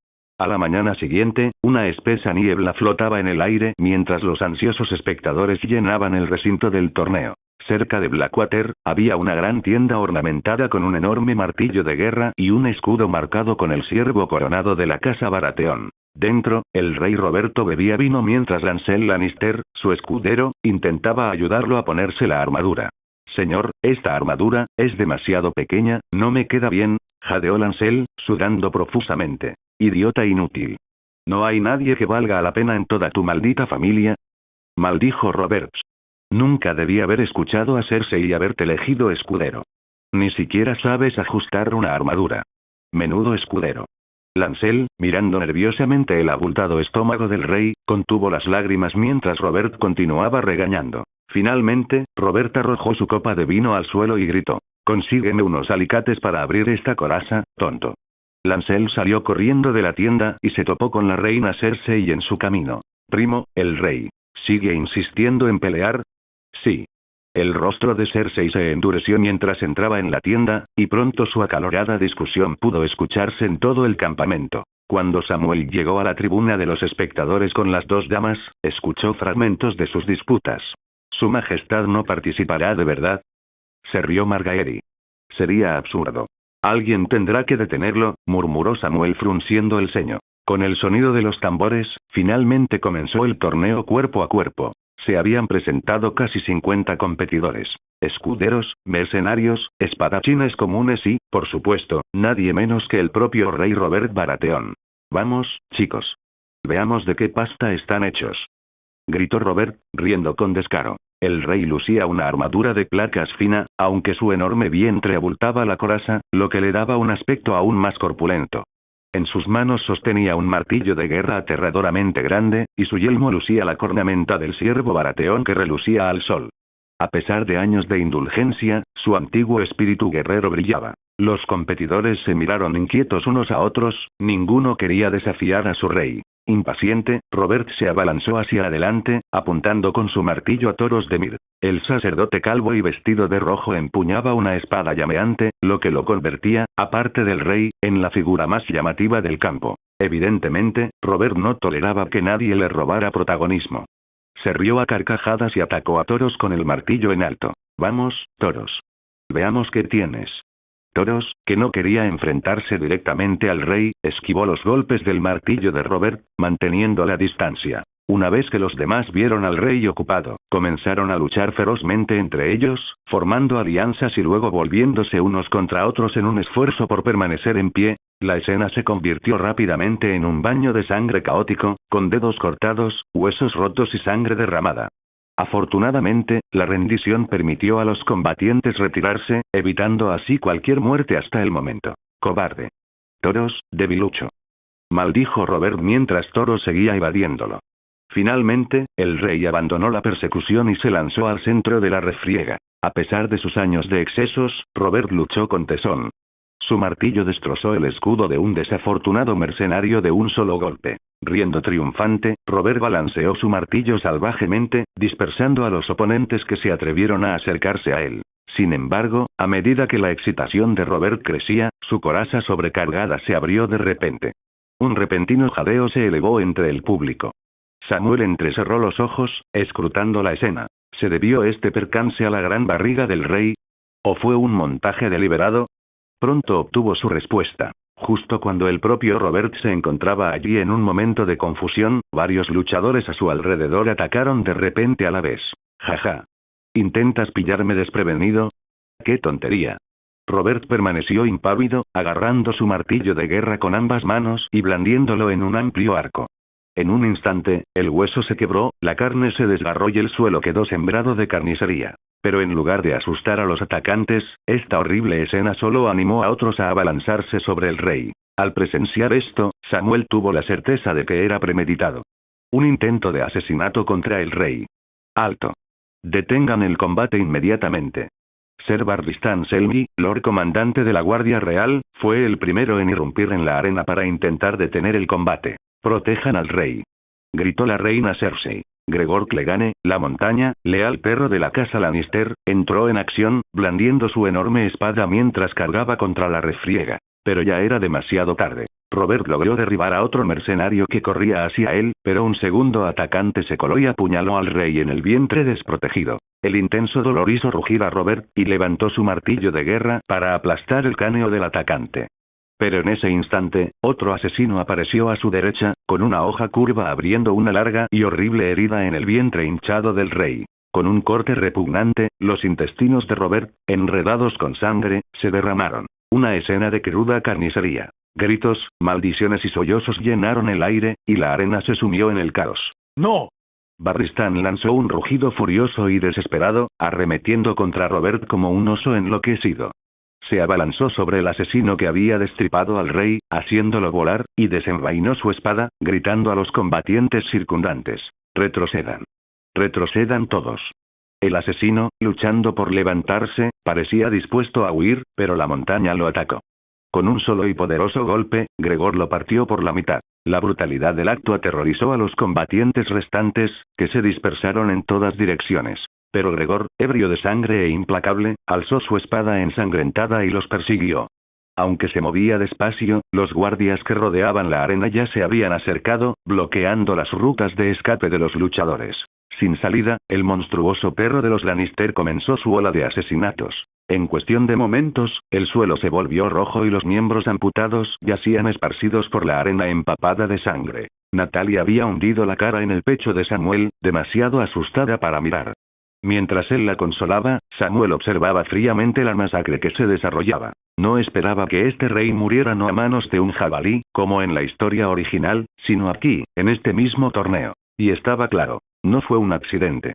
A la mañana siguiente, una espesa niebla flotaba en el aire mientras los ansiosos espectadores llenaban el recinto del torneo. Cerca de Blackwater, había una gran tienda ornamentada con un enorme martillo de guerra y un escudo marcado con el ciervo coronado de la casa Baratheon. Dentro, el rey Roberto bebía vino mientras Lancel Lannister, su escudero, intentaba ayudarlo a ponerse la armadura. Señor, esta armadura es demasiado pequeña, no me queda bien, jadeó Lancel, sudando profusamente. Idiota inútil. ¿No hay nadie que valga la pena en toda tu maldita familia? Maldijo Roberts. Nunca debí haber escuchado a Cersei y haberte elegido escudero. Ni siquiera sabes ajustar una armadura. Menudo escudero. Lancel, mirando nerviosamente el abultado estómago del rey, contuvo las lágrimas mientras Robert continuaba regañando. Finalmente, Robert arrojó su copa de vino al suelo y gritó: «Consígueme unos alicates para abrir esta coraza, tonto». Lancel salió corriendo de la tienda y se topó con la reina Cersei en su camino. «Primo, el rey. ¿Sigue insistiendo en pelear?» «Sí». El rostro de Cersei se endureció mientras entraba en la tienda, y pronto su acalorada discusión pudo escucharse en todo el campamento. Cuando Samuel llegó a la tribuna de los espectadores con las dos damas, escuchó fragmentos de sus disputas. «¿Su majestad no participará de verdad?», se rió Margaery. «Sería absurdo. Alguien tendrá que detenerlo», murmuró Samuel frunciendo el ceño. Con el sonido de los tambores, finalmente comenzó el torneo cuerpo a cuerpo. Se habían presentado casi 50 competidores. Escuderos, mercenarios, espadachines comunes y, por supuesto, nadie menos que el propio rey Robert Baratheon. «Vamos, chicos. Veamos de qué pasta están hechos», gritó Robert, riendo con descaro. El rey lucía una armadura de placas fina, aunque su enorme vientre abultaba la coraza, lo que le daba un aspecto aún más corpulento. En sus manos sostenía un martillo de guerra aterradoramente grande, y su yelmo lucía la cornamenta del ciervo Baratheon que relucía al sol. A pesar de años de indulgencia, su antiguo espíritu guerrero brillaba. Los competidores se miraron inquietos unos a otros, ninguno quería desafiar a su rey. Impaciente, Robert se abalanzó hacia adelante, apuntando con su martillo a toros de Mir. El sacerdote calvo y vestido de rojo empuñaba una espada llameante, lo que lo convertía, aparte del rey, en la figura más llamativa del campo. Evidentemente, Robert no toleraba que nadie le robara protagonismo. Se rió a carcajadas y atacó a toros con el martillo en alto. «Vamos, toros. Veamos qué tienes». Toros, que no quería enfrentarse directamente al rey, esquivó los golpes del martillo de Robert, manteniendo la distancia. Una vez que los demás vieron al rey ocupado, comenzaron a luchar ferozmente entre ellos, formando alianzas y luego volviéndose unos contra otros en un esfuerzo por permanecer en pie. La escena se convirtió rápidamente en un baño de sangre caótico, con dedos cortados, huesos rotos y sangre derramada. Afortunadamente, la rendición permitió a los combatientes retirarse, evitando así cualquier muerte hasta el momento. «Cobarde. Toros, debilucho», maldijo Robert mientras Toros seguía evadiéndolo. Finalmente, el rey abandonó la persecución y se lanzó al centro de la refriega. A pesar de sus años de excesos, Robert luchó con tesón. Su martillo destrozó el escudo de un desafortunado mercenario de un solo golpe. Riendo triunfante, Robert balanceó su martillo salvajemente, dispersando a los oponentes que se atrevieron a acercarse a él. Sin embargo, a medida que la excitación de Robert crecía, su coraza sobrecargada se abrió de repente. Un repentino jadeo se elevó entre el público. Samuel entrecerró los ojos, escrutando la escena. ¿Se debió este percance a la gran barriga del rey? ¿O fue un montaje deliberado? Pronto obtuvo su respuesta. Justo cuando el propio Robert se encontraba allí en un momento de confusión, varios luchadores a su alrededor atacaron de repente a la vez. «Jaja. ¿Intentas pillarme desprevenido? ¡Qué tontería!». Robert permaneció impávido, agarrando su martillo de guerra con ambas manos y blandiéndolo en un amplio arco. En un instante, el hueso se quebró, la carne se desgarró y el suelo quedó sembrado de carnicería. Pero en lugar de asustar a los atacantes, esta horrible escena solo animó a otros a abalanzarse sobre el rey. Al presenciar esto, Samuel tuvo la certeza de que era premeditado. Un intento de asesinato contra el rey. «Alto. Detengan el combate inmediatamente». Ser Barristan Selmy, Lord Comandante de la Guardia Real, fue el primero en irrumpir en la arena para intentar detener el combate. «Protejan al rey», gritó la reina Cersei. Gregor Clegane, la montaña, leal perro de la casa Lannister, entró en acción, blandiendo su enorme espada mientras cargaba contra la refriega. Pero ya era demasiado tarde. Robert logró derribar a otro mercenario que corría hacia él, pero un segundo atacante se coló y apuñaló al rey en el vientre desprotegido. El intenso dolor hizo rugir a Robert, y levantó su martillo de guerra para aplastar el cráneo del atacante. Pero en ese instante, otro asesino apareció a su derecha, con una hoja curva abriendo una larga y horrible herida en el vientre hinchado del rey. Con un corte repugnante, los intestinos de Robert, enredados con sangre, se derramaron. Una escena de cruda carnicería. Gritos, maldiciones y sollozos llenaron el aire, y la arena se sumió en el caos. ¡No! Barristan lanzó un rugido furioso y desesperado, arremetiendo contra Robert como un oso enloquecido. Se abalanzó sobre el asesino que había destripado al rey, haciéndolo volar, y desenvainó su espada, gritando a los combatientes circundantes: «Retrocedan. Retrocedan todos». El asesino, luchando por levantarse, parecía dispuesto a huir, pero la montaña lo atacó. Con un solo y poderoso golpe, Gregor lo partió por la mitad. La brutalidad del acto aterrorizó a los combatientes restantes, que se dispersaron en todas direcciones. Pero Gregor, ebrio de sangre e implacable, alzó su espada ensangrentada y los persiguió. Aunque se movía despacio, los guardias que rodeaban la arena ya se habían acercado, bloqueando las rutas de escape de los luchadores. Sin salida, el monstruoso perro de los Lannister comenzó su ola de asesinatos. En cuestión de momentos, el suelo se volvió rojo y los miembros amputados yacían esparcidos por la arena empapada de sangre. Natalia había hundido la cara en el pecho de Samuel, demasiado asustada para mirar. Mientras él la consolaba, Samuel observaba fríamente la masacre que se desarrollaba. No esperaba que este rey muriera no a manos de un jabalí, como en la historia original, sino aquí, en este mismo torneo. Y estaba claro, no fue un accidente.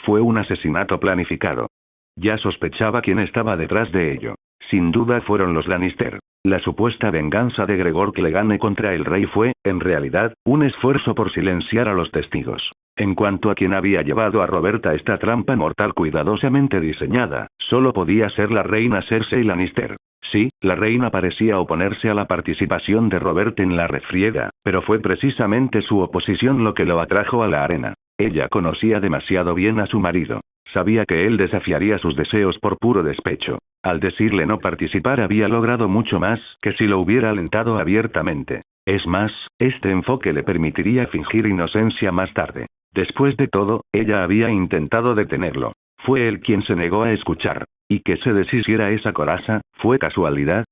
Fue un asesinato planificado. Ya sospechaba quién estaba detrás de ello. Sin duda fueron los Lannister. La supuesta venganza de Gregor Clegane contra el rey fue, en realidad, un esfuerzo por silenciar a los testigos. En cuanto a quien había llevado a Robert a esta trampa mortal cuidadosamente diseñada, solo podía ser la reina Cersei Lannister. Sí, la reina parecía oponerse a la participación de Robert en la refriega, pero fue precisamente su oposición lo que lo atrajo a la arena. Ella conocía demasiado bien a su marido. Sabía que él desafiaría sus deseos por puro despecho. Al decirle no participar había logrado mucho más que si lo hubiera alentado abiertamente. Es más, este enfoque le permitiría fingir inocencia más tarde. Después de todo, ella había intentado detenerlo. Fue él quien se negó a escuchar. ¿Y que se deshiciera esa coraza, fue casualidad?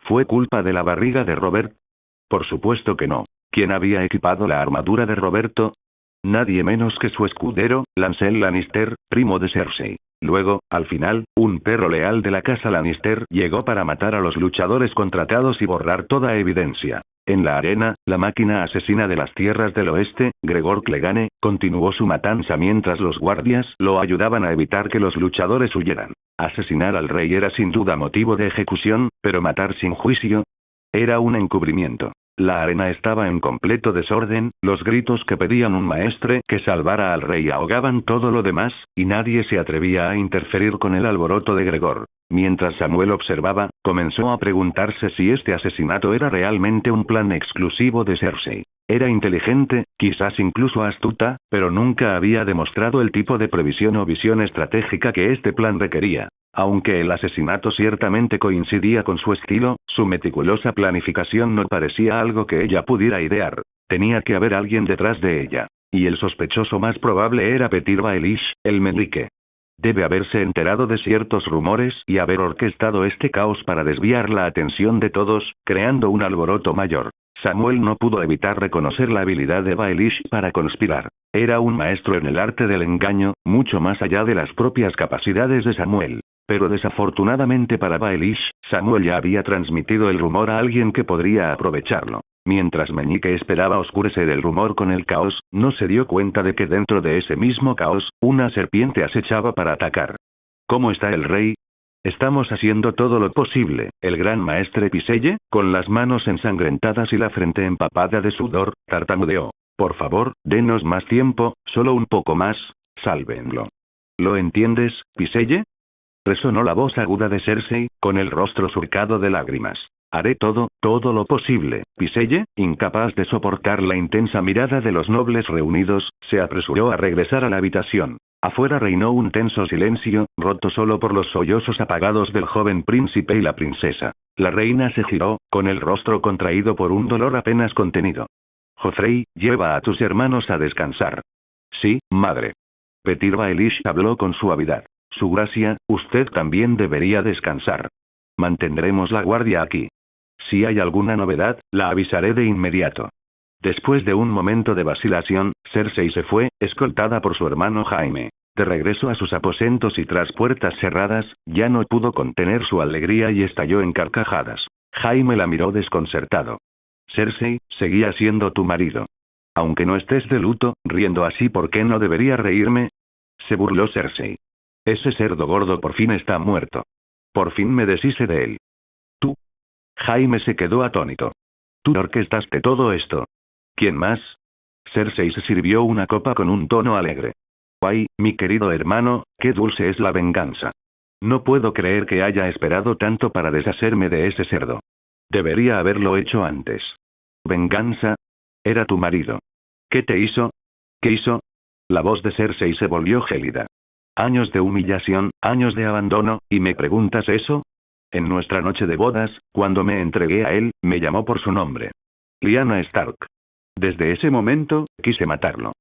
¿Fue culpa de la barriga de Robert? Por supuesto que no. ¿Quién había equipado la armadura de Roberto? Nadie menos que su escudero, Lancel Lannister, primo de Cersei. Luego, al final, un perro leal de la casa Lannister llegó para matar a los luchadores contratados y borrar toda evidencia. En la arena, la máquina asesina de las tierras del oeste, Gregor Clegane, continuó su matanza mientras los guardias lo ayudaban a evitar que los luchadores huyeran. Asesinar al rey era sin duda motivo de ejecución, pero matar sin juicio era un encubrimiento. La arena estaba en completo desorden, los gritos que pedían un maestre que salvara al rey ahogaban todo lo demás, y nadie se atrevía a interferir con el alboroto de Gregor. Mientras Samuel observaba, comenzó a preguntarse si este asesinato era realmente un plan exclusivo de Cersei. Era inteligente, quizás incluso astuta, pero nunca había demostrado el tipo de previsión o visión estratégica que este plan requería. Aunque el asesinato ciertamente coincidía con su estilo, su meticulosa planificación no parecía algo que ella pudiera idear. Tenía que haber alguien detrás de ella. Y el sospechoso más probable era Petyr Baelish, el meñique. Debe haberse enterado de ciertos rumores y haber orquestado este caos para desviar la atención de todos, creando un alboroto mayor. Samuel no pudo evitar reconocer la habilidad de Baelish para conspirar. Era un maestro en el arte del engaño, mucho más allá de las propias capacidades de Samuel. Pero desafortunadamente para Baelish, Samuel ya había transmitido el rumor a alguien que podría aprovecharlo. Mientras Meñique esperaba oscurecer el rumor con el caos, no se dio cuenta de que dentro de ese mismo caos, una serpiente acechaba para atacar. ¿Cómo está el rey? Estamos haciendo todo lo posible. El gran maestre Piselle, con las manos ensangrentadas y la frente empapada de sudor, tartamudeó. Por favor, denos más tiempo, solo un poco más, sálvenlo. ¿Lo entiendes, Piselle? Resonó la voz aguda de Cersei, con el rostro surcado de lágrimas. Haré todo lo posible. Piselle, incapaz de soportar la intensa mirada de los nobles reunidos, se apresuró a regresar a la habitación. Afuera reinó un tenso silencio, roto solo por los sollozos apagados del joven príncipe y la princesa. La reina se giró, con el rostro contraído por un dolor apenas contenido. Joffrey, lleva a tus hermanos a descansar. Sí, madre. Petyr Baelish habló con suavidad. Su gracia, usted también debería descansar. Mantendremos la guardia aquí. Si hay alguna novedad, la avisaré de inmediato. Después de un momento de vacilación, Cersei se fue, escoltada por su hermano Jaime. De regreso a sus aposentos y tras puertas cerradas, ya no pudo contener su alegría y estalló en carcajadas. Jaime la miró desconcertado. Cersei, seguía siendo tu marido. Aunque no estés de luto, riendo así, ¿por qué no debería reírme? Se burló Cersei. Ese cerdo gordo por fin está muerto. Por fin me deshice de él. ¿Tú? Jaime se quedó atónito. ¿Tú orquestaste todo esto? ¿Quién más? Cersei se sirvió una copa con un tono alegre. Ay, mi querido hermano, qué dulce es la venganza. No puedo creer que haya esperado tanto para deshacerme de ese cerdo. Debería haberlo hecho antes. ¿Venganza? Era tu marido. ¿Qué te hizo? ¿Qué hizo? La voz de Cersei se volvió gélida. Años de humillación, años de abandono, ¿y me preguntas eso? En nuestra noche de bodas, cuando me entregué a él, me llamó por su nombre. Lyanna Stark. Desde ese momento, quise matarlo.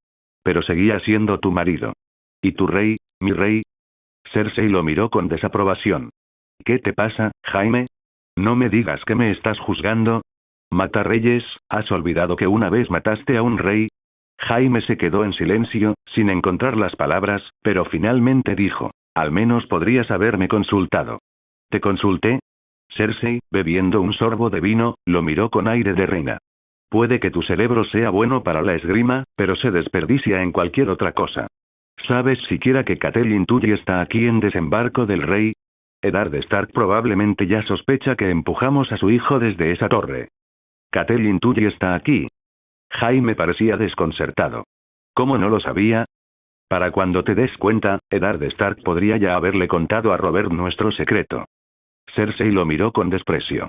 Pero seguía siendo tu marido. ¿Y tu rey, mi rey? Cersei lo miró con desaprobación. ¿Qué te pasa, Jaime? No me digas que me estás juzgando. Mata reyes, ¿has olvidado que una vez mataste a un rey? Jaime se quedó en silencio, sin encontrar las palabras, pero finalmente dijo, al menos podrías haberme consultado. ¿Te consulté? Cersei, bebiendo un sorbo de vino, lo miró con aire de reina. Puede que tu cerebro sea bueno para la esgrima, pero se desperdicia en cualquier otra cosa. ¿Sabes siquiera que Catelyn Tully está aquí en desembarco del rey? Eddard Stark probablemente ya sospecha que empujamos a su hijo desde esa torre. Catelyn Tully está aquí. Jaime parecía desconcertado. ¿Cómo no lo sabía? Para cuando te des cuenta, Eddard Stark podría ya haberle contado a Robert nuestro secreto. Cersei lo miró con desprecio.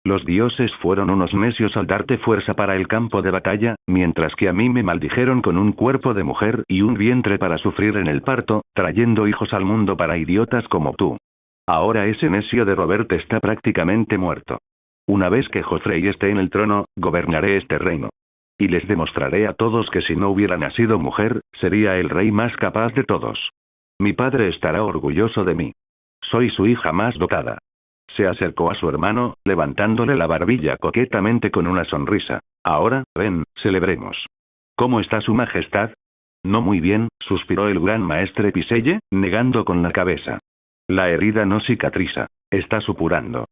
Los dioses fueron unos necios al darte fuerza para el campo de batalla, mientras que a mí me maldijeron con un cuerpo de mujer y un vientre para sufrir en el parto, trayendo hijos al mundo para idiotas como tú. Ahora ese necio de Robert está prácticamente muerto. Una vez que Joffrey esté en el trono, gobernaré este reino. Y les demostraré a todos que si no hubiera nacido mujer, sería el rey más capaz de todos. Mi padre estará orgulloso de mí. Soy su hija más dotada. Se acercó a su hermano, levantándole la barbilla coquetamente con una sonrisa. Ahora, ven, celebremos. ¿Cómo está su majestad? No muy bien, suspiró el gran maestre Piselle, negando con la cabeza. La herida no cicatriza, está supurando.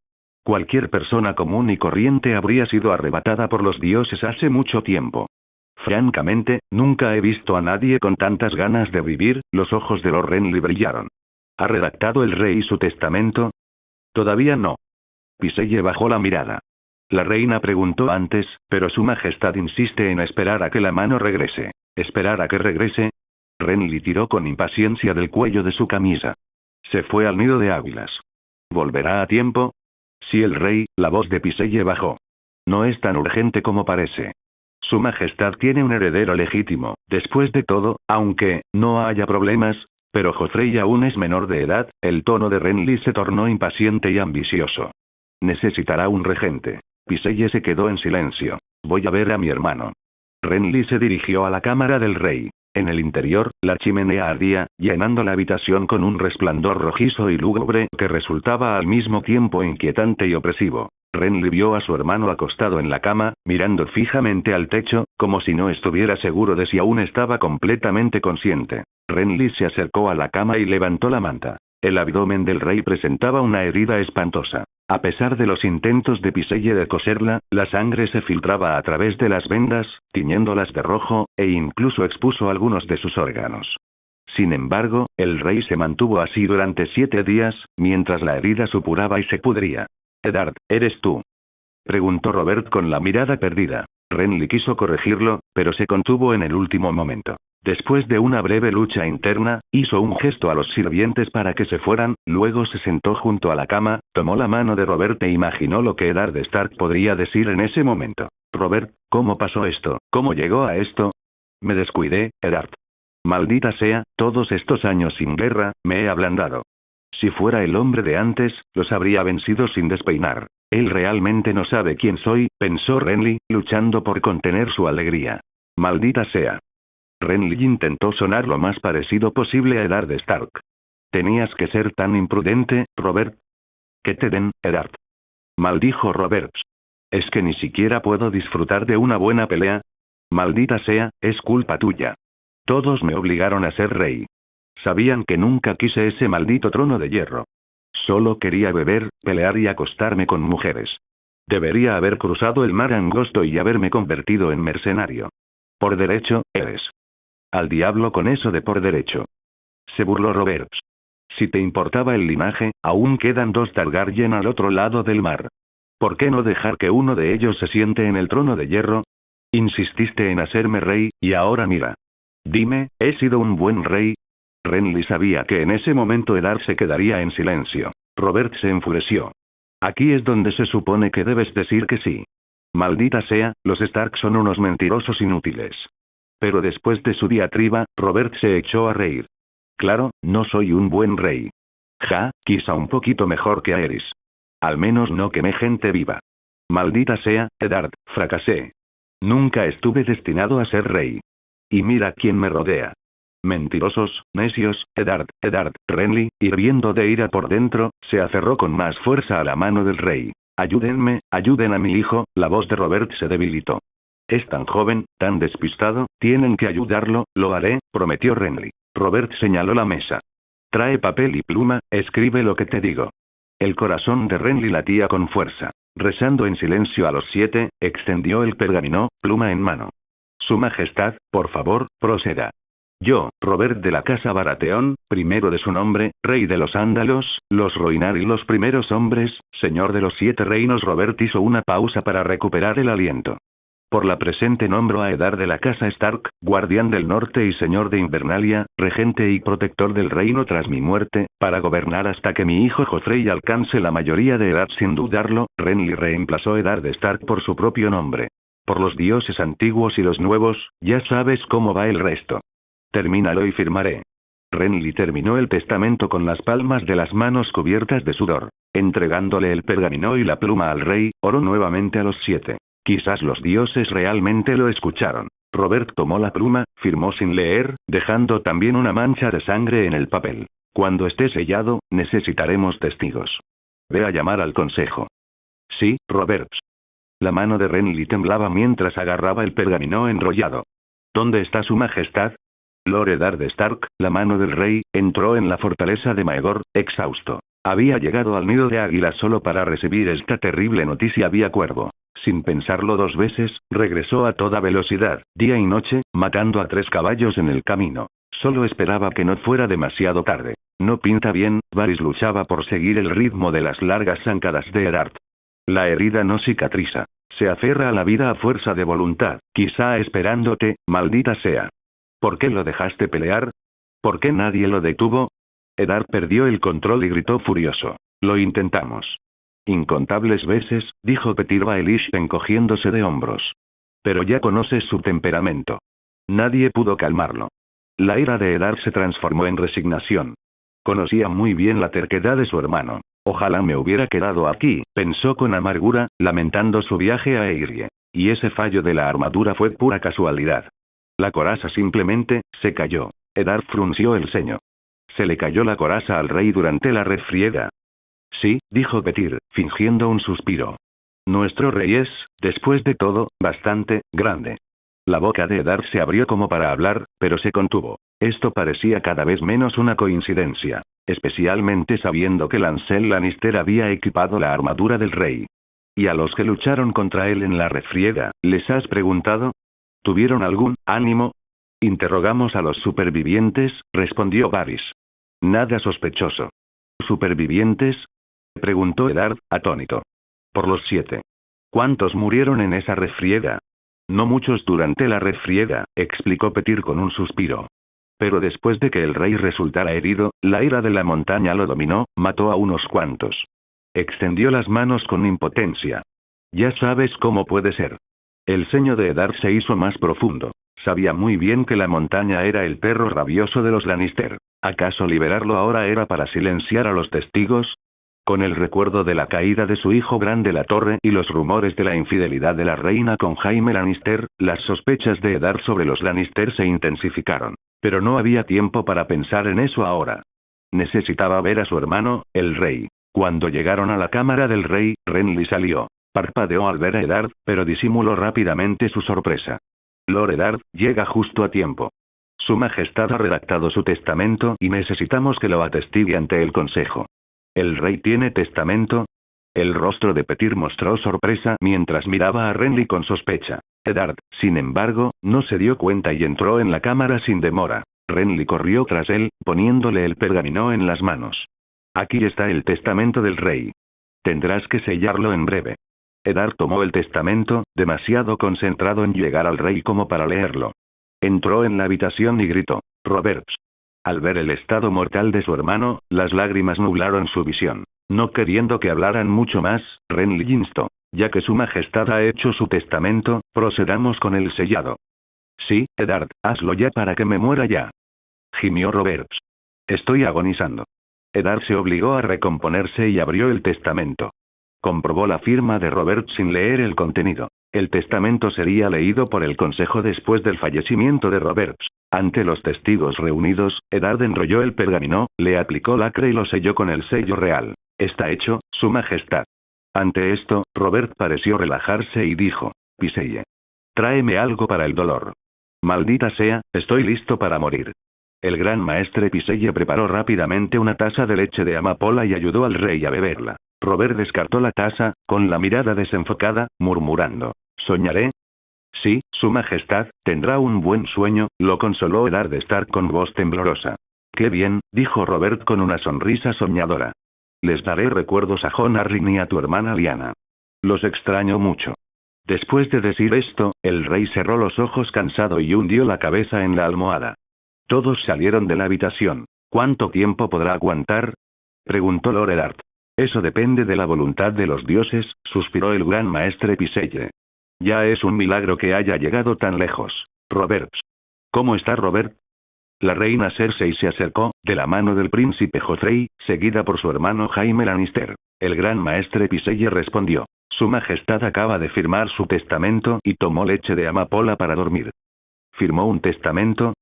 Cualquier persona común y corriente habría sido arrebatada por los dioses hace mucho tiempo. Francamente, nunca he visto a nadie con tantas ganas de vivir. Los ojos de Lord Renly brillaron. ¿Ha redactado el rey su testamento? Todavía no. Piselle bajó la mirada. La reina preguntó antes, pero su majestad insiste en esperar a que la mano regrese. ¿Esperar a que regrese? Renly tiró con impaciencia del cuello de su camisa. Se fue al nido de águilas. ¿Volverá a tiempo? Sí, el rey, la voz de Piselle bajó. No es tan urgente como parece. Su majestad tiene un heredero legítimo, después de todo, aunque no haya problemas. Pero Joffrey aún es menor de edad. El tono de Renly se tornó impaciente y ambicioso. Necesitará un regente. Piselle se quedó en silencio. Voy a ver a mi hermano. Renly se dirigió a la cámara del rey. En el interior, la chimenea ardía, llenando la habitación con un resplandor rojizo y lúgubre que resultaba al mismo tiempo inquietante y opresivo. Renly vio a su hermano acostado en la cama, mirando fijamente al techo, como si no estuviera seguro de si aún estaba completamente consciente. Renly se acercó a la cama y levantó la manta. El abdomen del rey presentaba una herida espantosa. A pesar de los intentos de Piselle de coserla, la sangre se filtraba a través de las vendas, tiñéndolas de rojo, e incluso expuso algunos de sus órganos. Sin embargo, el rey se mantuvo así durante 7 días, mientras la herida supuraba y se pudría. «Eddard, ¿eres tú?», preguntó Robert con la mirada perdida. Renly quiso corregirlo, pero se contuvo en el último momento. Después de una breve lucha interna, hizo un gesto a los sirvientes para que se fueran, luego se sentó junto a la cama, tomó la mano de Robert e imaginó lo que Eddard Stark podría decir en ese momento. «Robert, ¿cómo pasó esto? ¿Cómo llegó a esto?» «Me descuidé, Eddard. Maldita sea, todos estos años sin guerra, me he ablandado. Si fuera el hombre de antes, los habría vencido sin despeinar. Él realmente no sabe quién soy», pensó Renly, luchando por contener su alegría. «Maldita sea». Renly intentó sonar lo más parecido posible a Eddard Stark. «Tenías que ser tan imprudente, Robert». «Que te den, Eddard», maldijo Robert. «Es que ni siquiera puedo disfrutar de una buena pelea. Maldita sea, es culpa tuya. Todos me obligaron a ser rey». Sabían que nunca quise ese maldito trono de hierro. Solo quería beber, pelear y acostarme con mujeres. Debería haber cruzado el mar angosto y haberme convertido en mercenario. Por derecho, eres. Al diablo con eso de por derecho. Se burló Roberts. Si te importaba el linaje, aún quedan 2 Targaryen al otro lado del mar. ¿Por qué no dejar que uno de ellos se siente en el trono de hierro? Insististe en hacerme rey, y ahora mira. Dime, ¿he sido un buen rey? Renly sabía que en ese momento Eddard se quedaría en silencio. Robert se enfureció. Aquí es donde se supone que debes decir que sí. Maldita sea, los Stark son unos mentirosos inútiles. Pero después de su diatriba, Robert se echó a reír. Claro, no soy un buen rey. Ja, quizá un poquito mejor que Aerys. Al menos no quemé gente viva. Maldita sea, Eddard, fracasé. Nunca estuve destinado a ser rey. Y mira quién me rodea. Mentirosos, necios, Eddard, Renly, hirviendo de ira por dentro, se aferró con más fuerza a la mano del rey. Ayúdenme, ayuden a mi hijo, la voz de Robert se debilitó. Es tan joven, tan despistado, tienen que ayudarlo, lo haré, prometió Renly. Robert señaló la mesa. Trae papel y pluma, escribe lo que te digo. El corazón de Renly latía con fuerza. Rezando en silencio a los 7, extendió el pergamino, pluma en mano. Su Majestad, por favor, proceda. Yo, Robert de la Casa Baratheon, primero de su nombre, rey de los Ándalos, los Rhoynar y los primeros hombres, señor de los 7 reinos. Robert hizo una pausa para recuperar el aliento. Por la presente nombro a Eddard de la Casa Stark, guardián del norte y señor de Invernalia, regente y protector del reino tras mi muerte, para gobernar hasta que mi hijo Joffrey alcance la mayoría de edad. Sin dudarlo, Renly reemplazó Eddard de Stark por su propio nombre. Por los dioses antiguos y los nuevos, ya sabes cómo va el resto. Termínalo y firmaré. Renly terminó el testamento con las palmas de las manos cubiertas de sudor. Entregándole el pergamino y la pluma al rey, oró nuevamente a los 7. Quizás los dioses realmente lo escucharon. Robert tomó la pluma, firmó sin leer, dejando también una mancha de sangre en el papel. Cuando esté sellado, necesitaremos testigos. Ve a llamar al consejo. Sí, Roberts. La mano de Renly temblaba mientras agarraba el pergamino enrollado. ¿Dónde está su majestad? Lord Eddard Stark, la mano del rey, entró en la fortaleza de Maegor, exhausto. Había llegado al nido de águila solo para recibir esta terrible noticia vía cuervo. Sin pensarlo 2 veces, regresó a toda velocidad, día y noche, matando a 3 caballos en el camino. Solo esperaba que no fuera demasiado tarde. No pinta bien, Varys luchaba por seguir el ritmo de las largas zancadas de Eddard. La herida no cicatriza. Se aferra a la vida a fuerza de voluntad, quizá esperándote, maldita sea. ¿Por qué lo dejaste pelear? ¿Por qué nadie lo detuvo? Eddard perdió el control y gritó furioso. Lo intentamos. Incontables veces, dijo Petyr Baelish encogiéndose de hombros. Pero ya conoces su temperamento. Nadie pudo calmarlo. La ira de Eddard se transformó en resignación. Conocía muy bien la terquedad de su hermano. Ojalá me hubiera quedado aquí, pensó con amargura, lamentando su viaje a Eire. Y ese fallo de la armadura fue pura casualidad. La coraza simplemente, se cayó. Eddard frunció el ceño. Se le cayó la coraza al rey durante la refriega. Sí, dijo Petyr, fingiendo un suspiro. Nuestro rey es, después de todo, bastante grande. La boca de Eddard se abrió como para hablar, pero se contuvo. Esto parecía cada vez menos una coincidencia, especialmente sabiendo que Lancel Lannister había equipado la armadura del rey. ¿Y a los que lucharon contra él en la refriega, les has preguntado? ¿Tuvieron algún ánimo? Interrogamos a los supervivientes, respondió Varys. Nada sospechoso. ¿Supervivientes? Preguntó Eddard, atónito. Por los 7. ¿Cuántos murieron en esa refriega? No muchos durante la refriega, explicó Petyr con un suspiro. Pero después de que el rey resultara herido, la ira de la montaña lo dominó, mató a unos cuantos. Extendió las manos con impotencia. Ya sabes cómo puede ser. El ceño de Eddard se hizo más profundo. Sabía muy bien que la montaña era el perro rabioso de los Lannister. ¿Acaso liberarlo ahora era para silenciar a los testigos? Con el recuerdo de la caída de su hijo grande la torre y los rumores de la infidelidad de la reina con Jaime Lannister, las sospechas de Eddard sobre los Lannister se intensificaron. Pero no había tiempo para pensar en eso ahora. Necesitaba ver a su hermano, el rey. Cuando llegaron a la cámara del rey, Renly salió. Parpadeó al ver a Eddard, pero disimuló rápidamente su sorpresa. Lord Eddard, llega justo a tiempo. Su Majestad ha redactado su testamento y necesitamos que lo atestigue ante el Consejo. ¿El rey tiene testamento? El rostro de Petyr mostró sorpresa mientras miraba a Renly con sospecha. Eddard, sin embargo, no se dio cuenta y entró en la cámara sin demora. Renly corrió tras él, poniéndole el pergamino en las manos. Aquí está el testamento del rey. Tendrás que sellarlo en breve. Eddard tomó el testamento, demasiado concentrado en llegar al rey como para leerlo. Entró en la habitación y gritó: «Roberts». Al ver el estado mortal de su hermano, las lágrimas nublaron su visión. No queriendo que hablaran mucho más, Renly instó: «Ya que su majestad ha hecho su testamento, procedamos con el sellado». «Sí, Eddard, hazlo ya para que me muera ya», gimió Roberts. «Estoy agonizando». Eddard se obligó a recomponerse y abrió el testamento. Comprobó la firma de Roberts sin leer el contenido. El testamento sería leído por el Consejo después del fallecimiento de Roberts. Ante los testigos reunidos, Eddard enrolló el pergamino, le aplicó lacre y lo selló con el sello real. «Está hecho, su majestad». Ante esto, Robert pareció relajarse y dijo: «Piselle. Tráeme algo para el dolor». «Maldita sea, estoy listo para morir». El gran maestre Piselle preparó rápidamente una taza de leche de amapola y ayudó al rey a beberla. Robert descartó la taza, con la mirada desenfocada, murmurando: «¿Soñaré?». «Sí, su majestad, tendrá un buen sueño», lo consoló Eddard Stark con voz temblorosa. «Qué bien», dijo Robert con una sonrisa soñadora. «Les daré recuerdos a Jon Arryn y a tu hermana Lyanna. Los extraño mucho». Después de decir esto, el rey cerró los ojos cansado y hundió la cabeza en la almohada. Todos salieron de la habitación. «¿Cuánto tiempo podrá aguantar?», preguntó Lord Eddard. «Eso depende de la voluntad de los dioses», suspiró el gran maestre Piselle. «Ya es un milagro que haya llegado tan lejos. Roberts». «¿Cómo está Robert?». La reina Cersei se acercó, de la mano del príncipe Joffrey, seguida por su hermano Jaime Lannister. El gran maestre Piselle respondió: «Su majestad acaba de firmar su testamento y tomó leche de amapola para dormir». «¿Firmó un testamento?».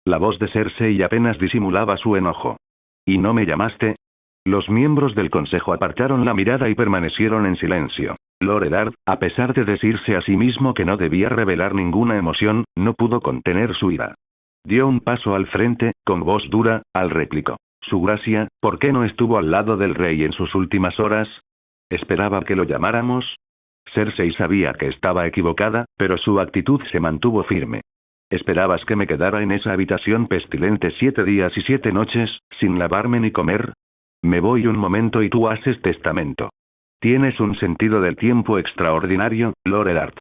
La voz de Cersei apenas disimulaba su enojo. «¿Y no me llamaste?». Los miembros del consejo apartaron la mirada y permanecieron en silencio. Lord Eddard, a pesar de decirse a sí mismo que no debía revelar ninguna emoción, no pudo contener su ira. Dio un paso al frente, con voz dura, al replicó: «Su gracia, ¿por qué no estuvo al lado del rey en sus últimas horas? ¿Esperaba que lo llamáramos?». Cersei sabía que estaba equivocada, pero su actitud se mantuvo firme. «¿Esperabas que me quedara en esa habitación pestilente 7 días y 7 noches, sin lavarme ni comer? Me voy un momento y tú haces testamento». «Tienes un sentido del tiempo extraordinario, Lord Eddard».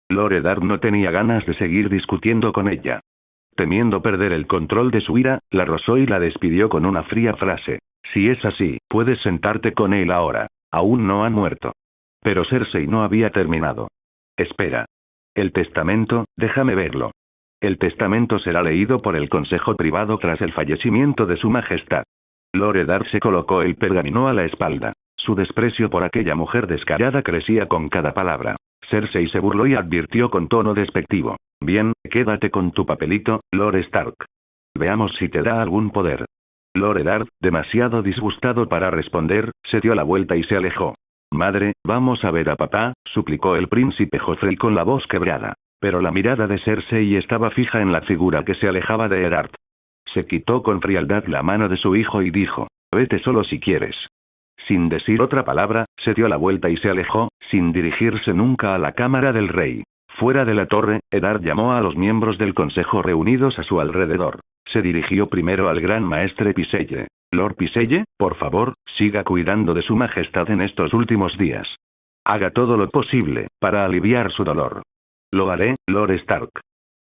Lord Eddard no tenía ganas de seguir discutiendo con ella. Temiendo perder el control de su ira, la rozó y la despidió con una fría frase: «Si es así, puedes sentarte con él ahora. Aún no han muerto». Pero Cersei no había terminado. «Espera. El testamento, déjame verlo». «El testamento será leído por el consejo privado tras el fallecimiento de su majestad». Lord Eddard se colocó el pergamino a la espalda. Su desprecio por aquella mujer descarada crecía con cada palabra. Cersei se burló y advirtió con tono despectivo: «Bien, quédate con tu papelito, Lord Stark. Veamos si te da algún poder». Lord Eddard, demasiado disgustado para responder, se dio la vuelta y se alejó. «Madre, vamos a ver a papá», suplicó el príncipe Joffrey con la voz quebrada. Pero la mirada de Cersei estaba fija en la figura que se alejaba de Eddard. Se quitó con frialdad la mano de su hijo y dijo: «Vete solo si quieres». Sin decir otra palabra, se dio la vuelta y se alejó, sin dirigirse nunca a la cámara del rey. Fuera de la torre, Eddard llamó a los miembros del consejo reunidos a su alrededor. Se dirigió primero al gran maestre Piselle. «Lord Piselle, por favor, siga cuidando de su majestad en estos últimos días. Haga todo lo posible, para aliviar su dolor». «Lo haré, Lord Stark».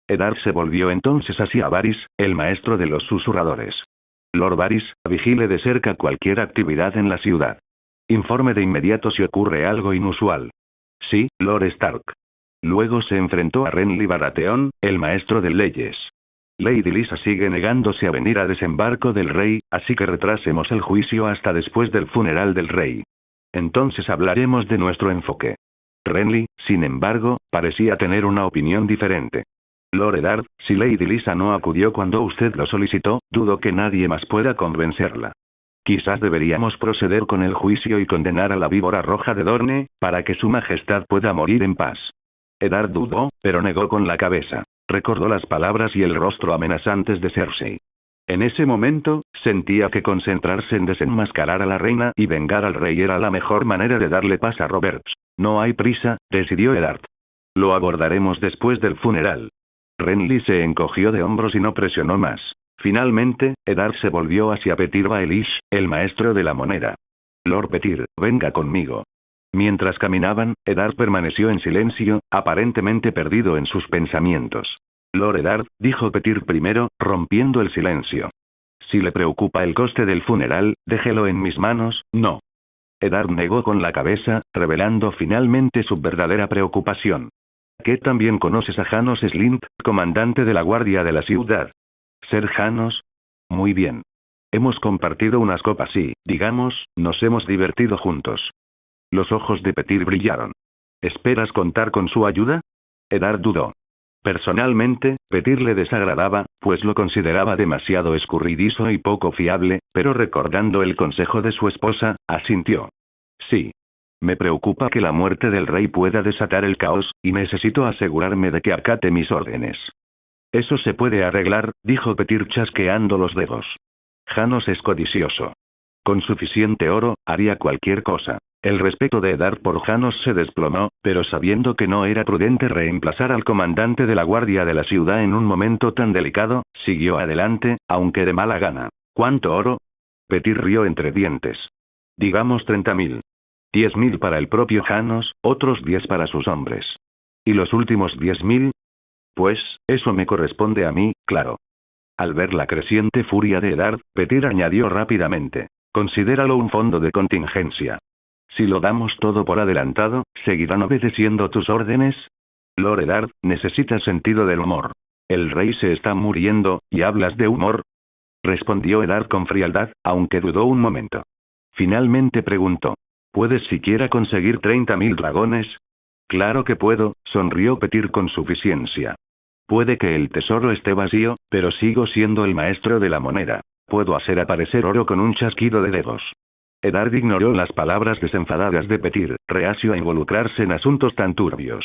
Eddard se volvió entonces hacia Varys, el maestro de los susurradores. «Lord Varys, vigile de cerca cualquier actividad en la ciudad. Informe de inmediato si ocurre algo inusual». «Sí, Lord Stark». Luego se enfrentó a Renly Baratheon, el maestro de leyes. «Lady Lysa sigue negándose a venir a desembarco del rey, así que retrasemos el juicio hasta después del funeral del rey. Entonces hablaremos de nuestro enfoque». Renly, sin embargo, parecía tener una opinión diferente. «Lord Eddard, si Lady Lysa no acudió cuando usted lo solicitó, dudo que nadie más pueda convencerla. Quizás deberíamos proceder con el juicio y condenar a la víbora roja de Dorne, para que su majestad pueda morir en paz». Eddard dudó, pero negó con la cabeza. Recordó las palabras y el rostro amenazantes de Cersei. En ese momento, sentía que concentrarse en desenmascarar a la reina y vengar al rey era la mejor manera de darle paz a Roberts. No hay prisa, decidió Eddard. Lo abordaremos después del funeral. Renly se encogió de hombros y no presionó más. Finalmente, Eddard se volvió hacia Petyr Baelish, el maestro de la moneda. Lord Petyr, venga conmigo. Mientras caminaban, Eddard permaneció en silencio, aparentemente perdido en sus pensamientos. Lord Eddard, dijo Petyr primero, rompiendo el silencio. Si le preocupa el coste del funeral, déjelo en mis manos, no. Eddard negó con la cabeza, revelando finalmente su verdadera preocupación. ¿Qué también conoces a Janos Slynt, comandante de la guardia de la ciudad? ¿Ser Janos? Muy bien. Hemos compartido unas copas y, digamos, nos hemos divertido juntos. Los ojos de Petyr brillaron. ¿Esperas contar con su ayuda? Eddard dudó. Personalmente, Petyr le desagradaba, pues lo consideraba demasiado escurridizo y poco fiable, pero recordando el consejo de su esposa, asintió. Sí. Me preocupa que la muerte del rey pueda desatar el caos, y necesito asegurarme de que acate mis órdenes. Eso se puede arreglar, dijo Petyr chasqueando los dedos. Janos es codicioso. Con suficiente oro, haría cualquier cosa. El respeto de Eddard por Janos se desplomó, pero sabiendo que no era prudente reemplazar al comandante de la guardia de la ciudad en un momento tan delicado, siguió adelante, aunque de mala gana. ¿Cuánto oro? Petyr rió entre dientes. Digamos 30.000. 10.000 para el propio Janos, otros 10 para sus hombres. ¿Y los últimos 10.000? Pues, eso me corresponde a mí, claro. Al ver la creciente furia de Eddard, Petyr añadió rápidamente. Considéralo un fondo de contingencia. Si lo damos todo por adelantado, ¿seguirán obedeciendo tus órdenes? Lord Eddard, necesitas sentido del humor. El rey se está muriendo, ¿y hablas de humor? Respondió Eddard con frialdad, aunque dudó un momento. Finalmente preguntó. ¿Puedes siquiera conseguir 30.000 dragones? Claro que puedo, sonrió Petyr con suficiencia. Puede que el tesoro esté vacío, pero sigo siendo el maestro de la moneda. Puedo hacer aparecer oro con un chasquido de dedos. Eddard ignoró las palabras desenfadadas de Petyr, reacio a involucrarse en asuntos tan turbios.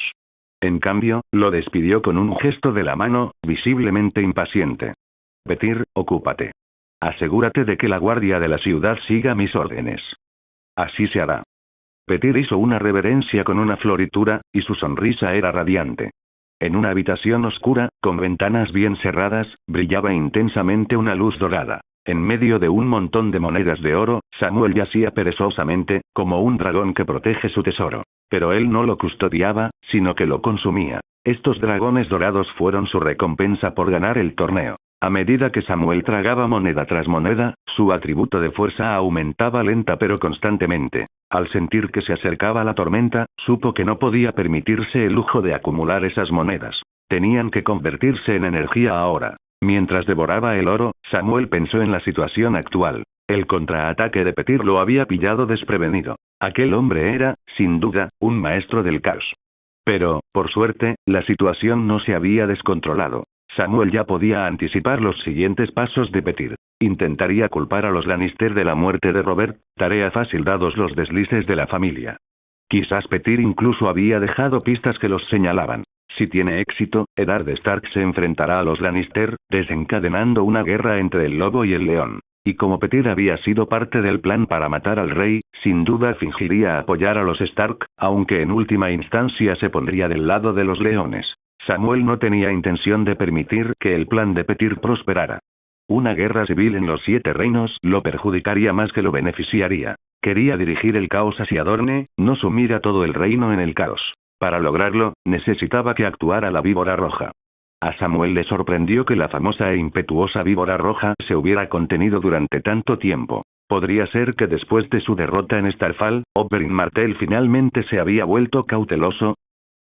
En cambio, lo despidió con un gesto de la mano, visiblemente impaciente. Petyr, ocúpate. Asegúrate de que la guardia de la ciudad siga mis órdenes. Así se hará. Petyr hizo una reverencia con una floritura, y su sonrisa era radiante. En una habitación oscura, con ventanas bien cerradas, brillaba intensamente una luz dorada. En medio de un montón de monedas de oro, Samwell yacía perezosamente, como un dragón que protege su tesoro. Pero él no lo custodiaba, sino que lo consumía. Estos dragones dorados fueron su recompensa por ganar el torneo. A medida que Samwell tragaba moneda tras moneda, su atributo de fuerza aumentaba lenta pero constantemente. Al sentir que se acercaba la tormenta, supo que no podía permitirse el lujo de acumular esas monedas. Tenían que convertirse en energía ahora. Mientras devoraba el oro, Samwell pensó en la situación actual. El contraataque de Petyr lo había pillado desprevenido. Aquel hombre era, sin duda, un maestro del caos. Pero, por suerte, la situación no se había descontrolado. Samwell ya podía anticipar los siguientes pasos de Petyr. Intentaría culpar a los Lannister de la muerte de Robert, tarea fácil dados los deslices de la familia. Quizás Petyr incluso había dejado pistas que los señalaban. Si tiene éxito, Eddard Stark se enfrentará a los Lannister, desencadenando una guerra entre el lobo y el león. Y como Petyr había sido parte del plan para matar al rey, sin duda fingiría apoyar a los Stark, aunque en última instancia se pondría del lado de los leones. Samwell no tenía intención de permitir que el plan de Petyr prosperara. Una guerra civil en los 7 reinos lo perjudicaría más que lo beneficiaría. Quería dirigir el caos hacia Dorne, no sumir a todo el reino en el caos. Para lograrlo, necesitaba que actuara la víbora roja. A Samwell le sorprendió que la famosa e impetuosa víbora roja se hubiera contenido durante tanto tiempo. Podría ser que después de su derrota en Starfall, Oberyn Martell finalmente se había vuelto cauteloso.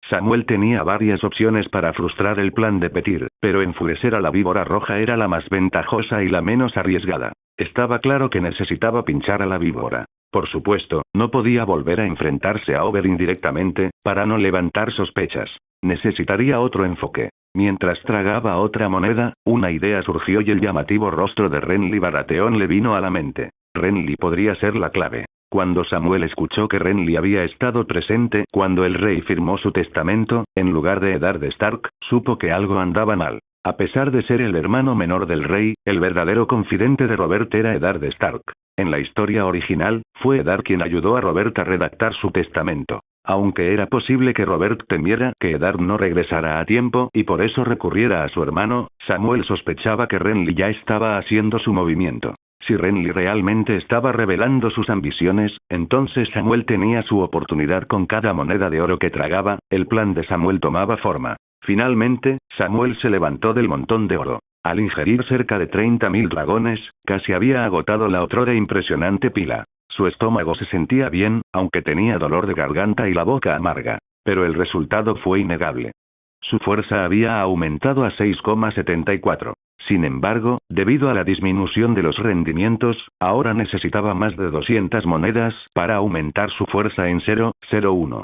Samwell tenía varias opciones para frustrar el plan de Petyr, pero enfurecer a la víbora roja era la más ventajosa y la menos arriesgada. Estaba claro que necesitaba pinchar a la víbora. Por supuesto, no podía volver a enfrentarse a Oberyn directamente, para no levantar sospechas. Necesitaría otro enfoque. Mientras tragaba otra moneda, una idea surgió y el llamativo rostro de Renly Baratheon le vino a la mente. Renly podría ser la clave. Cuando Samuel escuchó que Renly había estado presente cuando el rey firmó su testamento, en lugar de Eddard Stark, supo que algo andaba mal. A pesar de ser el hermano menor del rey, el verdadero confidente de Robert era Eddard Stark. En la historia original, fue Eddard quien ayudó a Robert a redactar su testamento. Aunque era posible que Robert temiera que Eddard no regresara a tiempo y por eso recurriera a su hermano, Samuel sospechaba que Renly ya estaba haciendo su movimiento. Si Renly realmente estaba revelando sus ambiciones, entonces Samuel tenía su oportunidad con cada moneda de oro que tragaba. El plan de Samuel tomaba forma. Finalmente, Samuel se levantó del montón de oro. Al ingerir cerca de 30.000 dragones, casi había agotado la otrora impresionante pila. Su estómago se sentía bien, aunque tenía dolor de garganta y la boca amarga. Pero el resultado fue innegable. Su fuerza había aumentado a 6,74. Sin embargo, debido a la disminución de los rendimientos, ahora necesitaba más de 200 monedas para aumentar su fuerza en 0,01.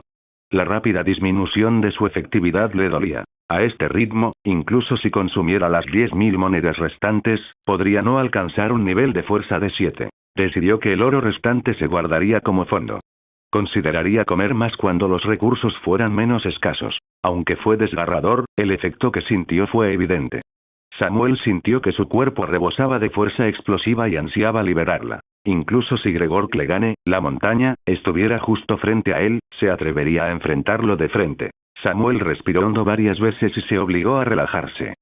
La rápida disminución de su efectividad le dolía. A este ritmo, incluso si consumiera las 10.000 monedas restantes, podría no alcanzar un nivel de fuerza de 7. Decidió que el oro restante se guardaría como fondo. Consideraría comer más cuando los recursos fueran menos escasos. Aunque fue desgarrador, el efecto que sintió fue evidente. Samuel sintió que su cuerpo rebosaba de fuerza explosiva y ansiaba liberarla. Incluso si Gregor Clegane, la montaña, estuviera justo frente a él, se atrevería a enfrentarlo de frente. Samuel respiró hondo varias veces y se obligó a relajarse.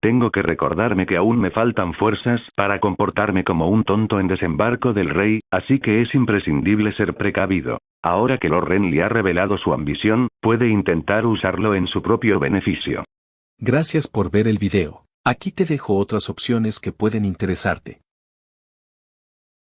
Tengo que recordarme que aún me faltan fuerzas para comportarme como un tonto en desembarco del rey, así que es imprescindible ser precavido. Ahora que Lord Renly ha revelado su ambición, puede intentar usarlo en su propio beneficio. Gracias por ver el video. Aquí te dejo otras opciones que pueden interesarte.